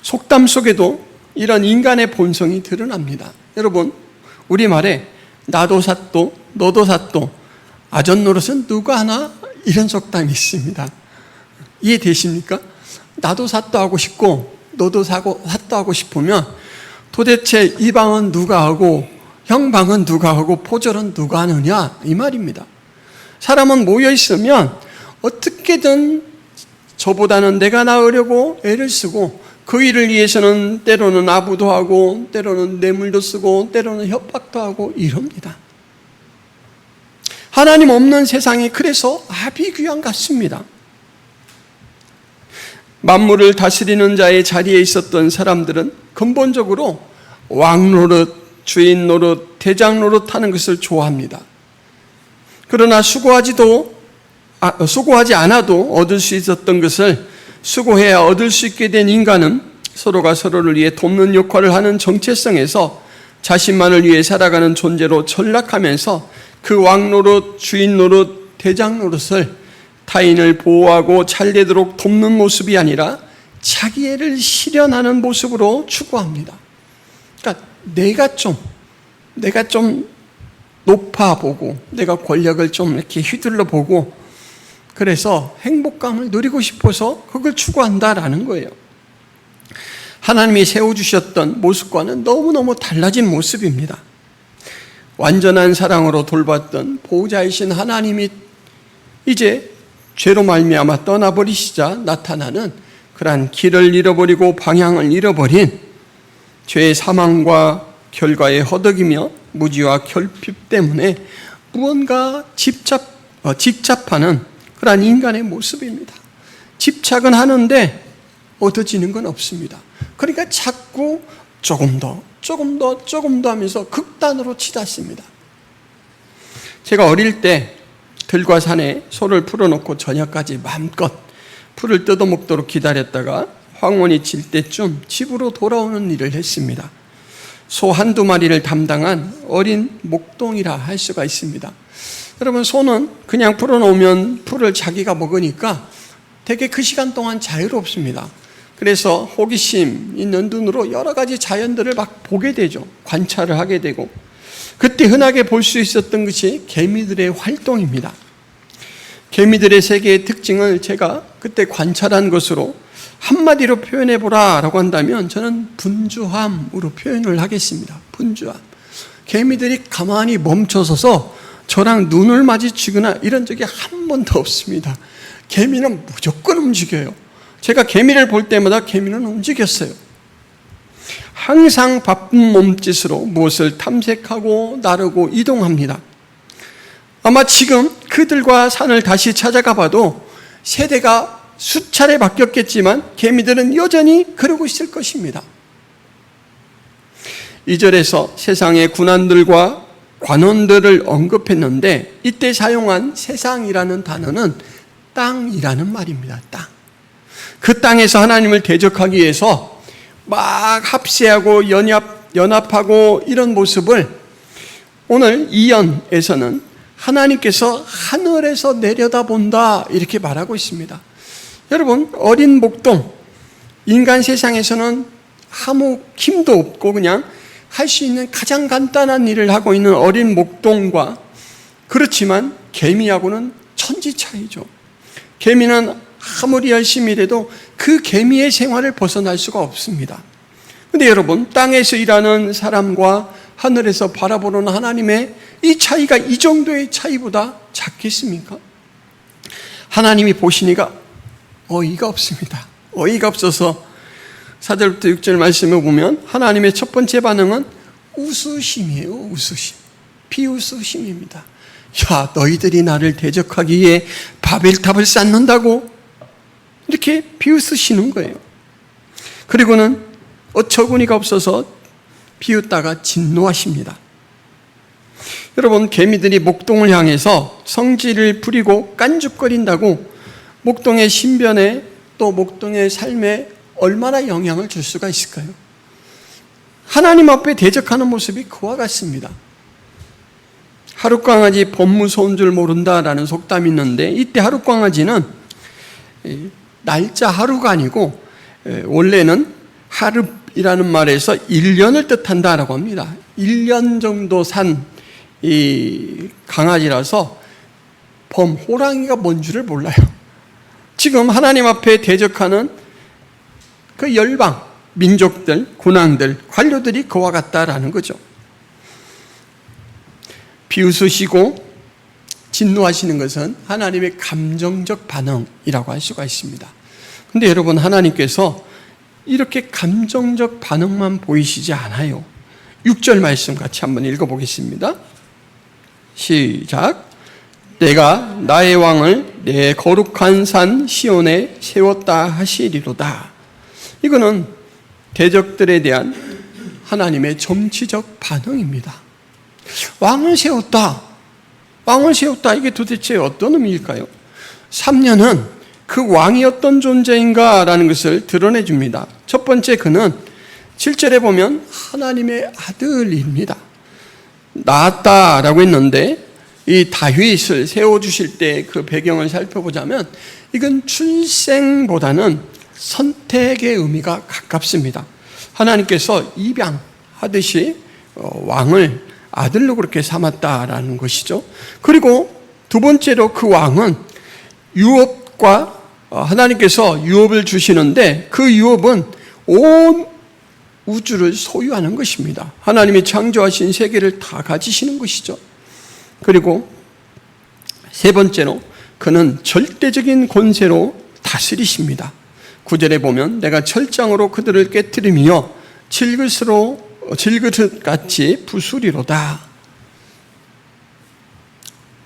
속담 속에도 이런 인간의 본성이 드러납니다. 여러분, 우리말에 나도 삿도 너도 삿도 아전 노릇은 누가 하나, 이런 속담이 있습니다. 이해되십니까? 나도 삿도 하고 싶고 너도 삿도 하고 싶으면 도대체 이 방은 누가 하고 형 방은 누가 하고 포절은 누가 하느냐, 이 말입니다. 사람은 모여 있으면 어떻게든 저보다는 내가 나으려고 애를 쓰고 그 일을 위해서는 때로는 아부도 하고 때로는 뇌물도 쓰고 때로는 협박도 하고 이럽니다. 하나님 없는 세상이 그래서 아비규환 같습니다. 만물을 다스리는 자의 자리에 있었던 사람들은 근본적으로 왕 노릇, 주인 노릇, 대장 노릇 하는 것을 좋아합니다. 그러나 수고하지 않아도 얻을 수 있었던 것을 수고해야 얻을 수 있게 된 인간은 서로가 서로를 위해 돕는 역할을 하는 정체성에서 자신만을 위해 살아가는 존재로 전락하면서 그 왕 노릇, 주인 노릇, 대장 노릇을 타인을 보호하고 잘되도록 돕는 모습이 아니라 자기애를 실현하는 모습으로 추구합니다. 그러니까 내가 좀 높아보고 내가 권력을 좀 이렇게 휘둘러 보고 그래서 행복감을 누리고 싶어서 그걸 추구한다라는 거예요. 하나님이 세워주셨던 모습과는 너무너무 달라진 모습입니다. 완전한 사랑으로 돌봤던 보호자이신 하나님이 이제 죄로 말미암아 떠나버리시자 나타나는 그러한 길을 잃어버리고 방향을 잃어버린 죄의 사망과 결과에 허덕이며 무지와 결핍 때문에 무언가 집착하는 그러한 인간의 모습입니다. 집착은 하는데 얻어지는 건 없습니다. 그러니까 자꾸 조금 더 하면서 극단으로 치닫습니다. 제가 어릴 때 들과 산에 소를 풀어놓고 저녁까지 마음껏 풀을 뜯어먹도록 기다렸다가 황혼이 질 때쯤 집으로 돌아오는 일을 했습니다. 소 한두 마리를 담당한 어린 목동이라 할 수가 있습니다. 여러분, 소는 그냥 풀어놓으면 풀을 자기가 먹으니까 되게 그 시간 동안 자유롭습니다. 그래서 호기심 있는 눈으로 여러 가지 자연들을 막 보게 되죠. 관찰을 하게 되고, 그때 흔하게 볼 수 있었던 것이 개미들의 활동입니다. 개미들의 세계의 특징을 제가 그때 관찰한 것으로 한마디로 표현해보라 라고 한다면 저는 분주함으로 표현을 하겠습니다. 분주함. 개미들이 가만히 멈춰서서 저랑 눈을 마주치거나 이런 적이 한 번도 없습니다. 개미는 무조건 움직여요. 제가 개미를 볼 때마다 개미는 움직였어요. 항상 바쁜 몸짓으로 무엇을 탐색하고 나르고 이동합니다. 아마 지금 그들과 산을 다시 찾아가 봐도 세대가 수차례 바뀌었겠지만 개미들은 여전히 그러고 있을 것입니다. 2절에서 세상의 군안들과 관원들을 언급했는데 이때 사용한 세상이라는 단어는 땅이라는 말입니다. 땅. 그 땅에서 하나님을 대적하기 위해서 막 합세하고 연합하고 이런 모습을 오늘 2연에서는 하나님께서 하늘에서 내려다본다 이렇게 말하고 있습니다. 여러분, 어린 목동, 인간 세상에서는 아무 힘도 없고 그냥 할 수 있는 가장 간단한 일을 하고 있는 어린 목동과 그렇지만 개미하고는 천지 차이죠. 개미는 아무리 열심히 일해도 그 개미의 생활을 벗어날 수가 없습니다. 그런데 여러분, 땅에서 일하는 사람과 하늘에서 바라보는 하나님의 이 차이가 이 정도의 차이보다 작겠습니까? 하나님이 보시니까 어이가 없습니다. 어이가 없어서 4절부터 6절 말씀을 보면 하나님의 첫 번째 반응은 웃으심이에요. 웃으심. 비웃으심입니다. 야, 너희들이 나를 대적하기 위해 바벨탑을 쌓는다고? 이렇게 비웃으시는 거예요. 그리고는 어처구니가 없어서 비웃다가 진노하십니다. 여러분, 개미들이 목동을 향해서 성질을 부리고 깐죽거린다고 목동의 신변에 또 목동의 삶에 얼마나 영향을 줄 수가 있을까요? 하나님 앞에 대적하는 모습이 그와 같습니다. 하룻강아지 법무소인 줄 모른다라는 속담이 있는데 이때 하룻강아지는 날짜 하루가 아니고 원래는 하룻이라는 말에서 1년을 뜻한다라고 합니다. 1년 정도 산 이 강아지라서 호랑이가 뭔 줄을 몰라요. 지금 하나님 앞에 대적하는 그 열방, 민족들, 군왕들, 관료들이 그와 같다라는 거죠. 비웃으시고 진노하시는 것은 하나님의 감정적 반응이라고 할 수가 있습니다. 그런데 여러분, 하나님께서 이렇게 감정적 반응만 보이시지 않아요. 6절 말씀 같이 한번 읽어보겠습니다. 시작. 내가 나의 왕을 내 거룩한 산 시온에 세웠다 하시리로다. 이거는 대적들에 대한 하나님의 정치적 반응입니다. 왕을 세웠다. 왕을 세웠다. 이게 도대체 어떤 의미일까요? 3년은 그 왕이 어떤 존재인가라는 것을 드러내 줍니다. 첫 번째, 그는 7절에 보면 하나님의 아들입니다. 낳았다라고 했는데 이 다윗을 세워주실 때 그 배경을 살펴보자면 이건 출생보다는 선택의 의미가 가깝습니다. 하나님께서 입양하듯이 왕을 아들로 그렇게 삼았다라는 것이죠. 그리고 두 번째로 그 왕은 유업과 하나님께서 유업을 주시는데 그 유업은 온 우주를 소유하는 것입니다. 하나님이 창조하신 세계를 다 가지시는 것이죠. 그리고 세 번째로 그는 절대적인 권세로 다스리십니다. 9절에 보면 내가 철장으로 그들을 깨뜨리며 질그릇같이 부수리로다.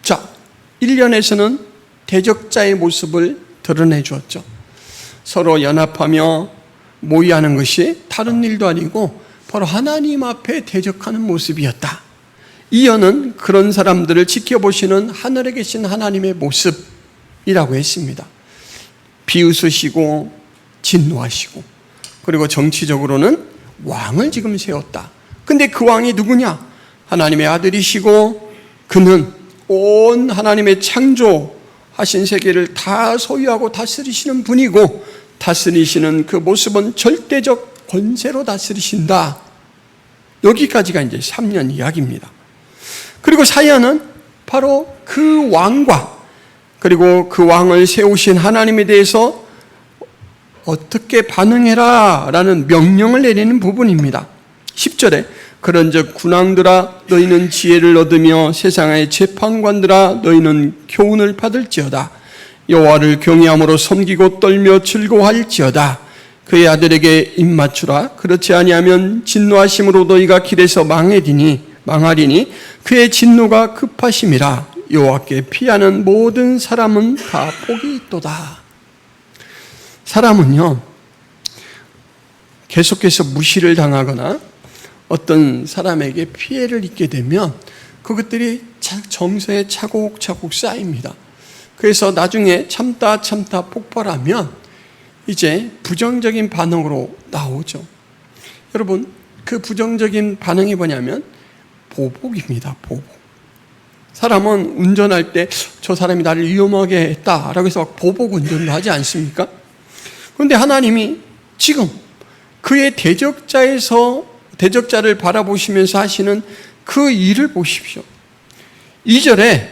자, 1년에서는 대적자의 모습을 드러내 주었죠. 서로 연합하며 모의하는 것이 다른 일도 아니고 바로 하나님 앞에 대적하는 모습이었다. 이어는 그런 사람들을 지켜보시는 하늘에 계신 하나님의 모습이라고 했습니다. 비웃으시고 진노하시고 그리고 정치적으로는 왕을 지금 세웠다. 근데 그 왕이 누구냐? 하나님의 아들이시고 그는 온 하나님의 창조하신 세계를 다 소유하고 다스리시는 분이고 다스리시는 그 모습은 절대적 권세로 다스리신다. 여기까지가 이제 3년 이야기입니다. 그리고 4년은 바로 그 왕과 그리고 그 왕을 세우신 하나님에 대해서 어떻게 반응해라 라는 명령을 내리는 부분입니다. 10절에 그런즉 군왕들아 너희는 지혜를 얻으며 세상의 재판관들아 너희는 교훈을 받을지어다. 여호와를 경외함으로 섬기고 떨며 즐거워할지어다. 그의 아들에게 입맞추라. 그렇지 아니하면 진노하심으로 너희가 길에서 망하리니 그의 진노가 급하심이라. 여호와께 피하는 모든 사람은 다 복이 있도다. 사람은요 계속해서 무시를 당하거나 어떤 사람에게 피해를 입게 되면 그것들이 정서에 차곡차곡 쌓입니다. 그래서 나중에 참다 폭발하면 이제 부정적인 반응으로 나오죠. 여러분, 그 부정적인 반응이 뭐냐면 보복입니다. 보복. 사람은 운전할 때 저 사람이 나를 위험하게 했다라고 해서 보복 운전도 하지 않습니까? 그런데 하나님이 지금 그의 대적자를 바라보시면서 하시는 그 일을 보십시오. 2절에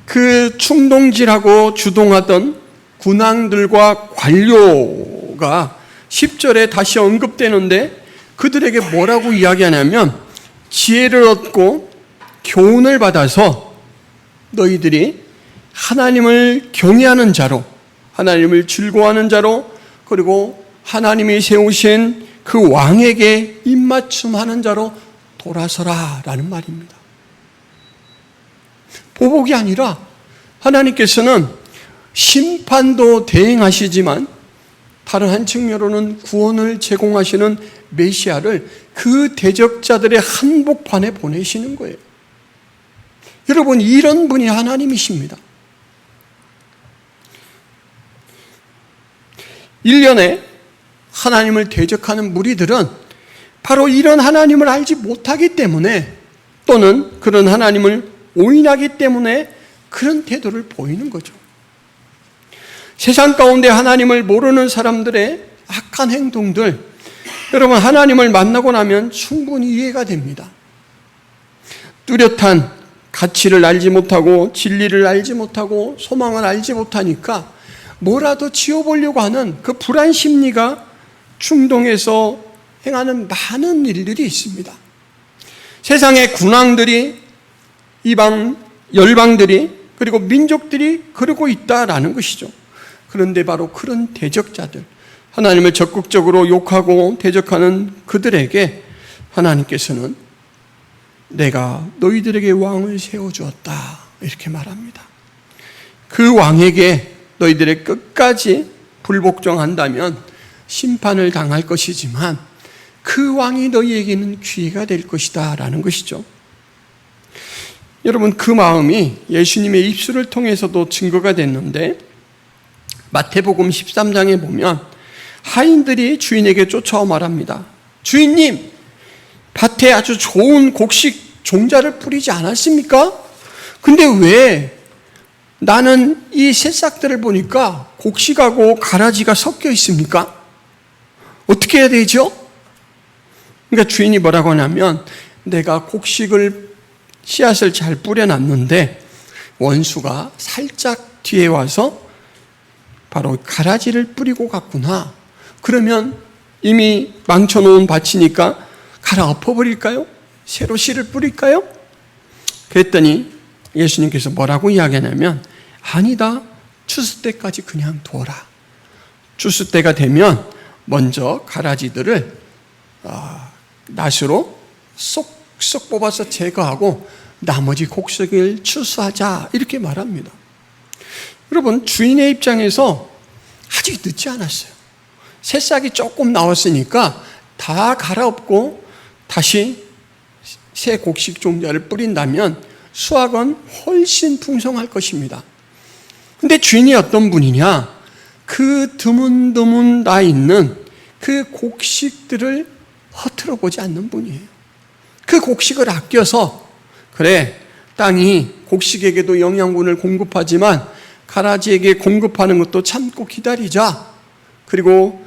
그 충동질하고 주동하던 군왕들과 관료가 10절에 다시 언급되는데 그들에게 뭐라고 이야기하냐면 지혜를 얻고 교훈을 받아서 너희들이 하나님을 경외하는 자로, 하나님을 즐거워하는 자로, 그리고 하나님이 세우신 그 왕에게 입맞춤하는 자로 돌아서라 라는 말입니다. 보복이 아니라 하나님께서는 심판도 대행하시지만 다른 한 측면으로는 구원을 제공하시는 메시아를 그 대적자들의 한복판에 보내시는 거예요. 여러분, 이런 분이 하나님이십니다. 1년에 하나님을 대적하는 무리들은 바로 이런 하나님을 알지 못하기 때문에 또는 그런 하나님을 오인하기 때문에 그런 태도를 보이는 거죠. 세상 가운데 하나님을 모르는 사람들의 악한 행동들, 여러분 하나님을 만나고 나면 충분히 이해가 됩니다. 뚜렷한 가치를 알지 못하고 진리를 알지 못하고 소망을 알지 못하니까 뭐라도 지어보려고 하는 그 불안 심리가 충동해서 행하는 많은 일들이 있습니다. 세상의 군왕들이, 이방 열방들이, 그리고 민족들이 그러고 있다라는 것이죠. 그런데 바로 그런 대적자들, 하나님을 적극적으로 욕하고 대적하는 그들에게 하나님께서는 내가 너희들에게 왕을 세워주었다 이렇게 말합니다. 그 왕에게 너희들의 끝까지 불복종한다면 심판을 당할 것이지만 그 왕이 너희에게는 기회가 될 것이다 라는 것이죠. 여러분, 그 마음이 예수님의 입술을 통해서도 증거가 됐는데 마태복음 13장에 보면 하인들이 주인에게 쫓아와 말합니다. 주인님, 밭에 아주 좋은 곡식 종자를 뿌리지 않았습니까? 근데 왜 나는 이 새싹들을 보니까 곡식하고 가라지가 섞여 있습니까? 어떻게 해야 되죠? 그러니까 주인이 뭐라고 하냐면 내가 곡식을 씨앗을 잘 뿌려놨는데 원수가 살짝 뒤에 와서 바로 가라지를 뿌리고 갔구나. 그러면 이미 망쳐놓은 밭이니까 갈아엎어버릴까요? 새로 씨를 뿌릴까요? 그랬더니 예수님께서 뭐라고 이야기하냐면, 아니다, 추수 때까지 그냥 둬라. 추수 때가 되면 먼저 가라지들을 낫으로 쏙쏙 뽑아서 제거하고 나머지 곡식을 추수하자, 이렇게 말합니다. 여러분, 주인의 입장에서 아직 늦지 않았어요. 새싹이 조금 나왔으니까 다 갈아엎고 다시 새 곡식 종자를 뿌린다면 수확은 훨씬 풍성할 것입니다. 근데 주인이 어떤 분이냐? 그 드문드문 나 있는 그 곡식들을 허투루 보지 않는 분이에요. 그 곡식을 아껴서, 그래, 땅이 곡식에게도 영양분을 공급하지만 가라지에게 공급하는 것도 참고 기다리자. 그리고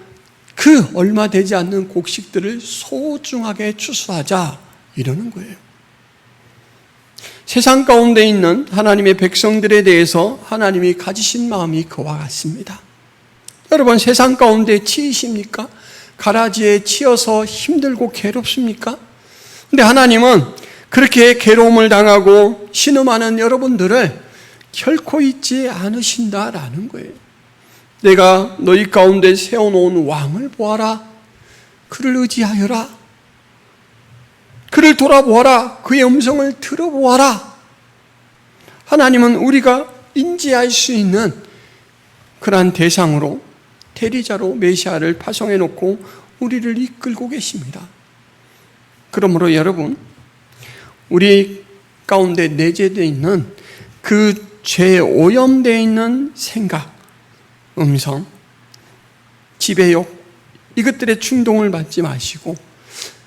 그 얼마 되지 않는 곡식들을 소중하게 추수하자, 이러는 거예요. 세상 가운데 있는 하나님의 백성들에 대해서 하나님이 가지신 마음이 그와 같습니다. 여러분, 세상 가운데 치이십니까? 가라지에 치여서 힘들고 괴롭습니까? 근데 하나님은 그렇게 괴로움을 당하고 신음하는 여러분들을 결코 잊지 않으신다라는 거예요. 내가 너희 가운데 세워놓은 왕을 보아라. 그를 의지하여라. 그를 돌아보아라. 그의 음성을 들어보아라. 하나님은 우리가 인지할 수 있는 그러한 대상으로, 대리자로 메시아를 파송해 놓고 우리를 이끌고 계십니다. 그러므로 여러분, 우리 가운데 내재되어 있는 그 죄에 오염되어 있는 생각, 음성, 지배욕, 이것들의 충동을 받지 마시고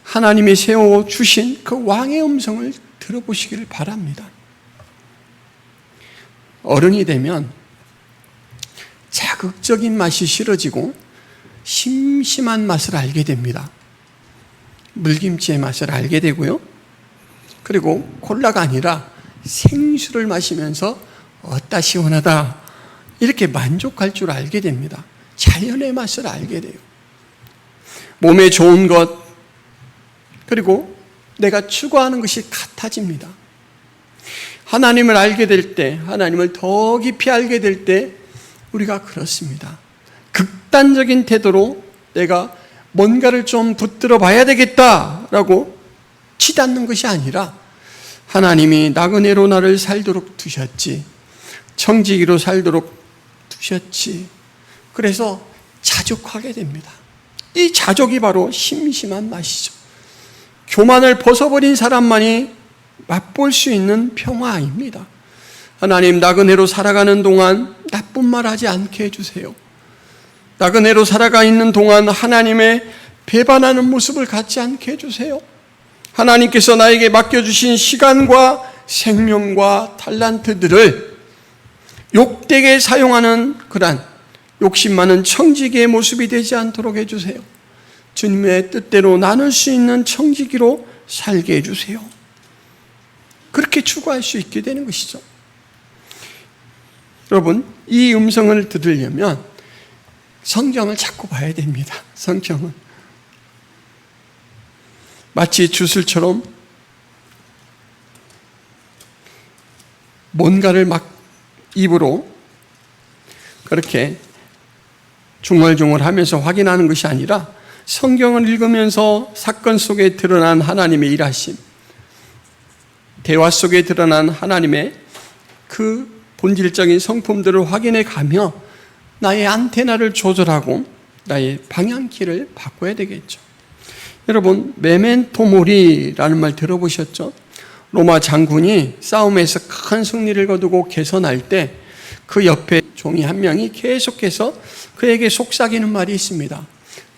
하나님이 세워주신 그 왕의 음성을 들어보시기를 바랍니다. 어른이 되면 자극적인 맛이 싫어지고 심심한 맛을 알게 됩니다. 물김치의 맛을 알게 되고요. 그리고 콜라가 아니라 생수를 마시면서 어따 시원하다, 이렇게 만족할 줄 알게 됩니다. 자연의 맛을 알게 돼요. 몸에 좋은 것, 그리고 내가 추구하는 것이 같아집니다. 하나님을 알게 될 때, 하나님을 더 깊이 알게 될 때 우리가 그렇습니다. 극단적인 태도로 내가 뭔가를 좀 붙들어 봐야 되겠다라고 치닫는 것이 아니라, 하나님이 나그네로 나를 살도록 두셨지, 청지기로 살도록 두셨지, 그래서 자족하게 됩니다. 이 자족이 바로 심심한 맛이죠. 교만을 벗어버린 사람만이 맛볼 수 있는 평화입니다. 하나님, 나그네로 살아가는 동안 나쁜 말 하지 않게 해주세요. 나그네로 살아가 있는 동안 하나님의 배반하는 모습을 갖지 않게 해주세요. 하나님께서 나에게 맡겨주신 시간과 생명과 달란트들을 욕되게 사용하는 그런 욕심 많은 청지기의 모습이 되지 않도록 해주세요. 주님의 뜻대로 나눌 수 있는 청지기로 살게 해주세요. 그렇게 추구할 수 있게 되는 것이죠. 여러분, 이 음성을 들으려면 성경을 자꾸 봐야 됩니다. 성경은 마치 주술처럼 뭔가를 막 입으로 그렇게 중얼중얼하면서 확인하는 것이 아니라 성경을 읽으면서 사건 속에 드러난 하나님의 일하심, 대화 속에 드러난 하나님의 그 본질적인 성품들을 확인해 가며 나의 안테나를 조절하고 나의 방향키를 바꿔야 되겠죠. 여러분, 메멘토 모리라는 말 들어보셨죠? 로마 장군이 싸움에서 큰 승리를 거두고 개선할 때 그 옆에 종이 한 명이 계속해서 그에게 속삭이는 말이 있습니다.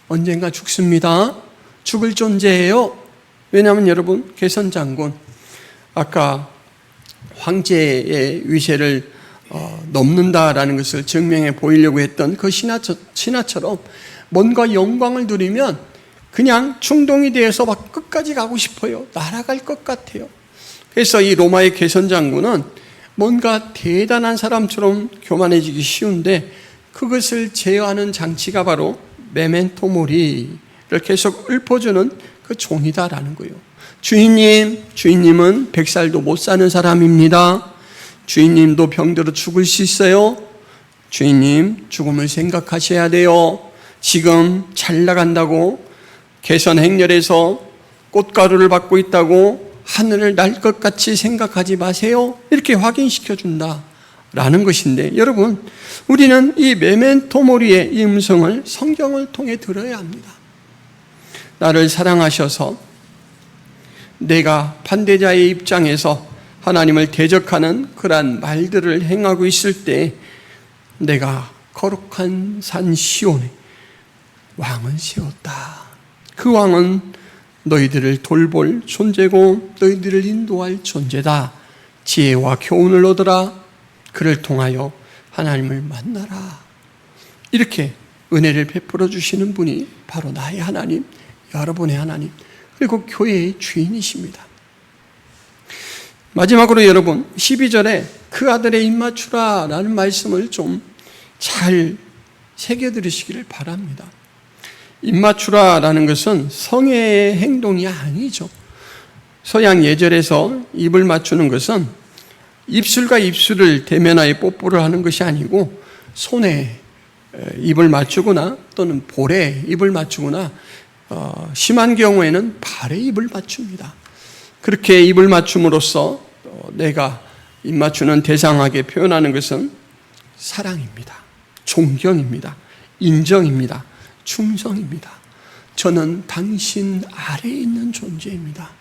언젠가 죽습니다. 죽을 존재예요. 왜냐하면 여러분, 개선 장군, 아까 황제의 위세를 넘는다라는 것을 증명해 보이려고 했던 그 신하처럼 뭔가 영광을 누리면 그냥 충동이 되어서 막 끝까지 가고 싶어요. 날아갈 것 같아요. 그래서 이 로마의 개선 장군은 뭔가 대단한 사람처럼 교만해지기 쉬운데 그것을 제어하는 장치가 바로 메멘토 모리를 계속 읊어주는 그 종이다라는 거예요. 주인님은 100살도 못 사는 사람입니다. 주인님도 병들어 죽을 수 있어요. 주인님, 죽음을 생각하셔야 돼요. 지금 잘 나간다고 개선 행렬에서 꽃가루를 받고 있다고 하늘을 날 것 같이 생각하지 마세요. 이렇게 확인시켜 준다라는 것인데, 여러분, 우리는 이 메멘토 모리의 이 음성을 성경을 통해 들어야 합니다. 나를 사랑하셔서 내가 반대자의 입장에서 하나님을 대적하는 그러한 말들을 행하고 있을 때 내가 거룩한 산 시온에 왕을 세웠다. 그 왕은 너희들을 돌볼 존재고 너희들을 인도할 존재다. 지혜와 교훈을 얻어라. 그를 통하여 하나님을 만나라. 이렇게 은혜를 베풀어 주시는 분이 바로 나의 하나님, 여러분의 하나님, 그리고 교회의 주인이십니다. 마지막으로 여러분, 12절에 그 아들의 입맞추라 라는 말씀을 좀 잘 새겨들으시기를 바랍니다. 입맞추라 라는 것은 성애의 행동이 아니죠. 서양 예절에서 입을 맞추는 것은 입술과 입술을 대면하여 뽀뽀를 하는 것이 아니고 손에 입을 맞추거나 또는 볼에 입을 맞추거나 심한 경우에는 발에 입을 맞춥니다. 그렇게 입을 맞춤으로써 내가 입 맞추는 대상하게 표현하는 것은 사랑입니다. 존경입니다. 인정입니다. 충성입니다. 저는 당신 아래에 있는 존재입니다.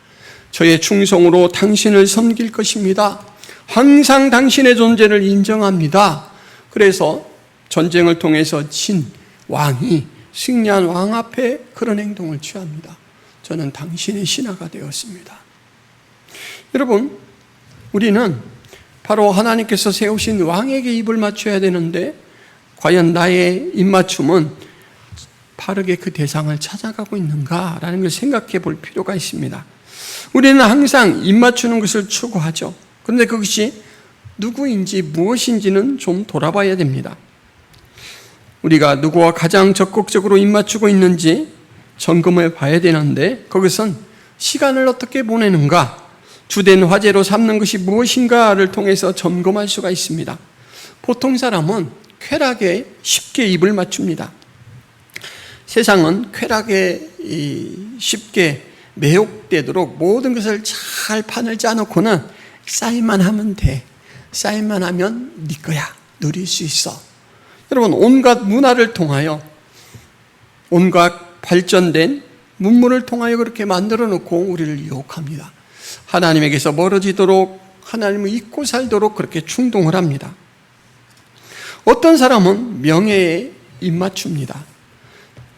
저의 충성으로 당신을 섬길 것입니다. 항상 당신의 존재를 인정합니다. 그래서 전쟁을 통해서 진 왕이 승리한 왕 앞에 그런 행동을 취합니다. 저는 당신의 신하가 되었습니다. 여러분, 우리는 바로 하나님께서 세우신 왕에게 입을 맞춰야 되는데 과연 나의 입맞춤은 바르게 그 대상을 찾아가고 있는가라는 걸 생각해 볼 필요가 있습니다. 우리는 항상 입맞추는 것을 추구하죠. 그런데 그것이 누구인지 무엇인지는 좀 돌아봐야 됩니다. 우리가 누구와 가장 적극적으로 입맞추고 있는지 점검해 봐야 되는데 그것은 시간을 어떻게 보내는가, 주된 화제로 삼는 것이 무엇인가를 통해서 점검할 수가 있습니다. 보통 사람은 쾌락에 쉽게 입을 맞춥니다. 세상은 쾌락에 쉽게 매혹되도록 모든 것을 잘 판을 짜놓고는 쌓임만 하면 돼. 쌓임만 하면 네 거야. 누릴 수 있어. 여러분, 온갖 문화를 통하여 온갖 발전된 문물을 통하여 그렇게 만들어 놓고 우리를 유혹합니다. 하나님에게서 멀어지도록, 하나님을 잊고 살도록 그렇게 충동을 합니다. 어떤 사람은 명예에 입맞춥니다.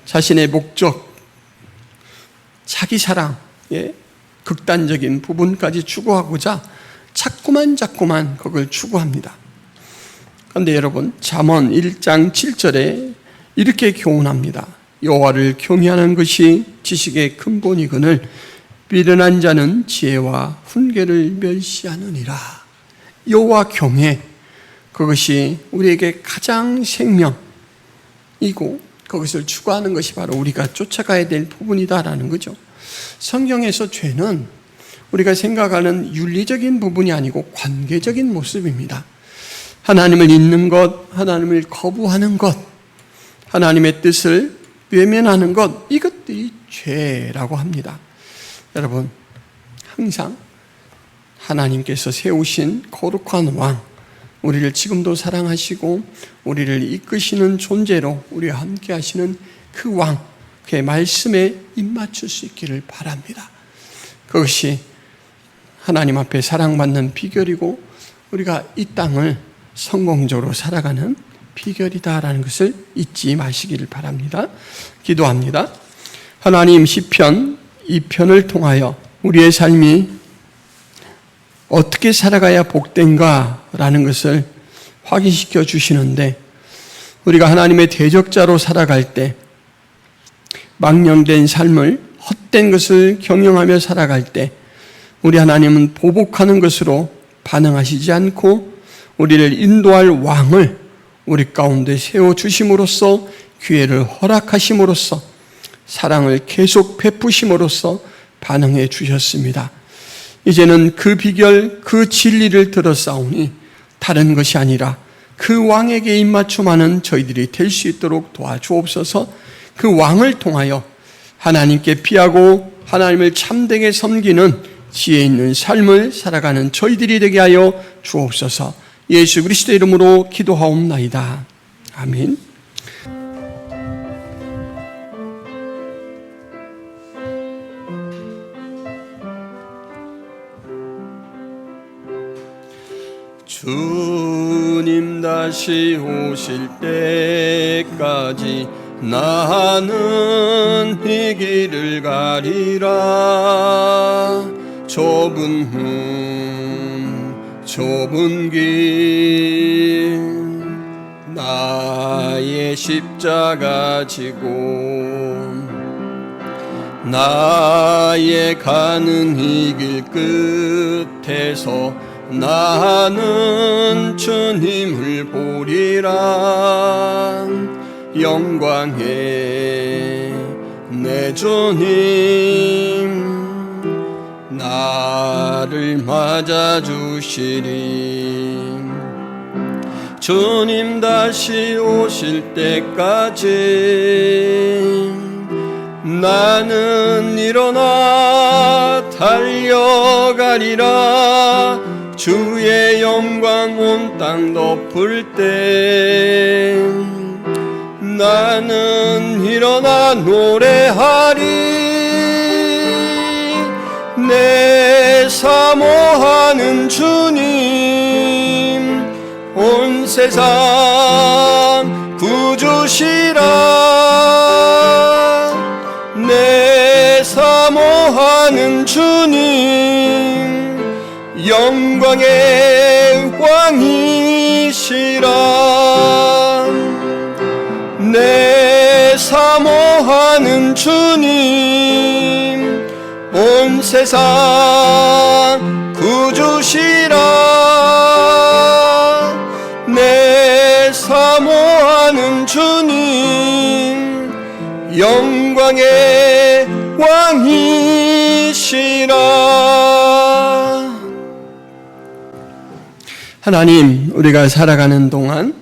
자신의 목적, 자기 사랑의 극단적인 부분까지 추구하고자 자꾸만 그걸 추구합니다. 그런데 여러분, 잠언 1장 7절에 이렇게 교훈합니다. 여호와를 경외하는 것이 지식의 근본이거늘 미련한 자는 지혜와 훈계를 멸시하느니라. 여호와 경외, 그것이 우리에게 가장 생명이고 그것을 추구하는 것이 바로 우리가 쫓아가야 될 부분이다라는 거죠. 성경에서 죄는 우리가 생각하는 윤리적인 부분이 아니고 관계적인 모습입니다. 하나님을 잊는 것, 하나님을 거부하는 것, 하나님의 뜻을 외면하는 것, 이것들이 죄라고 합니다. 여러분, 항상 하나님께서 세우신 거룩한 왕, 우리를 지금도 사랑하시고 우리를 이끄시는 존재로 우리와 함께 하시는 그 왕, 그의 말씀에 입맞출 수 있기를 바랍니다. 그것이 하나님 앞에 사랑받는 비결이고 우리가 이 땅을 성공적으로 살아가는 비결이다라는 것을 잊지 마시기를 바랍니다. 기도합니다. 하나님, 시편 2편을 통하여 우리의 삶이 어떻게 살아가야 복된가라는 것을 확인시켜 주시는데, 우리가 하나님의 대적자로 살아갈 때, 망령된 삶을 헛된 것을 경영하며 살아갈 때 우리 하나님은 보복하는 것으로 반응하시지 않고 우리를 인도할 왕을 우리 가운데 세워주심으로써 기회를 허락하심으로써 사랑을 계속 베푸심으로써 반응해 주셨습니다. 이제는 그 비결, 그 진리를 들었사오니 다른 것이 아니라 그 왕에게 입맞춤하는 저희들이 될 수 있도록 도와주옵소서. 그 왕을 통하여 하나님께 피하고 하나님을 참되게 섬기는 지혜 있는 삶을 살아가는 저희들이 되게 하여 주옵소서. 예수 그리스도의 이름으로 기도하옵나이다. 아멘. 주님 다시 오실 때까지 나는 이 길을 가리라. 좁은 길 나의 십자가 지고 나의 가는 이 길 끝에서 나는 주님을 보리라. 영광의 내 주님 나를 맞아주시리. 주님 다시 오실 때까지 나는 일어나 달려가리라. 주의 영광 온 땅 덮을 때 나는 일어나 노래하리. 내 사모하는 주님 온 세상 구주시라. 내 사모하는 주님 영광의 왕이시라. 내 사모하는 주님 온 세상 구주시라. 내 사모하는 주님 영광의 왕이시라. 하나님, 우리가 살아가는 동안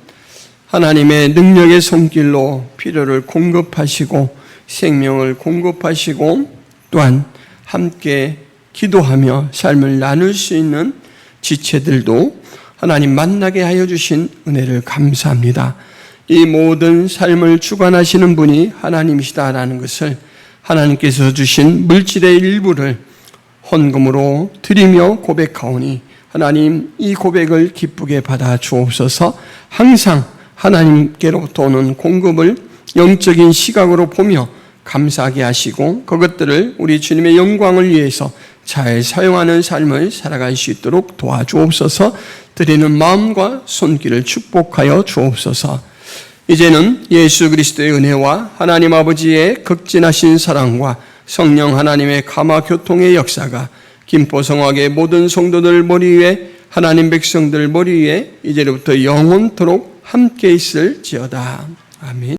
하나님의 능력의 손길로 필요를 공급하시고 생명을 공급하시고 또한 함께 기도하며 삶을 나눌 수 있는 지체들도 하나님 만나게 하여 주신 은혜를 감사합니다. 이 모든 삶을 주관하시는 분이 하나님이시다라는 것을 하나님께서 주신 물질의 일부를 헌금으로 드리며 고백하오니 하나님 이 고백을 기쁘게 받아 주옵소서. 항상 하나님께로부터 오는 공급을 영적인 시각으로 보며 감사하게 하시고 그것들을 우리 주님의 영광을 위해서 잘 사용하는 삶을 살아갈 수 있도록 도와주옵소서. 드리는 마음과 손길을 축복하여 주옵소서. 이제는 예수 그리스도의 은혜와 하나님 아버지의 극진하신 사랑과 성령 하나님의 감화 교통의 역사가 김포성악의 모든 성도들 머리 위에 하나님 백성들 머리 위에 이제부터 영원토록 함께 있을지어다. 아멘.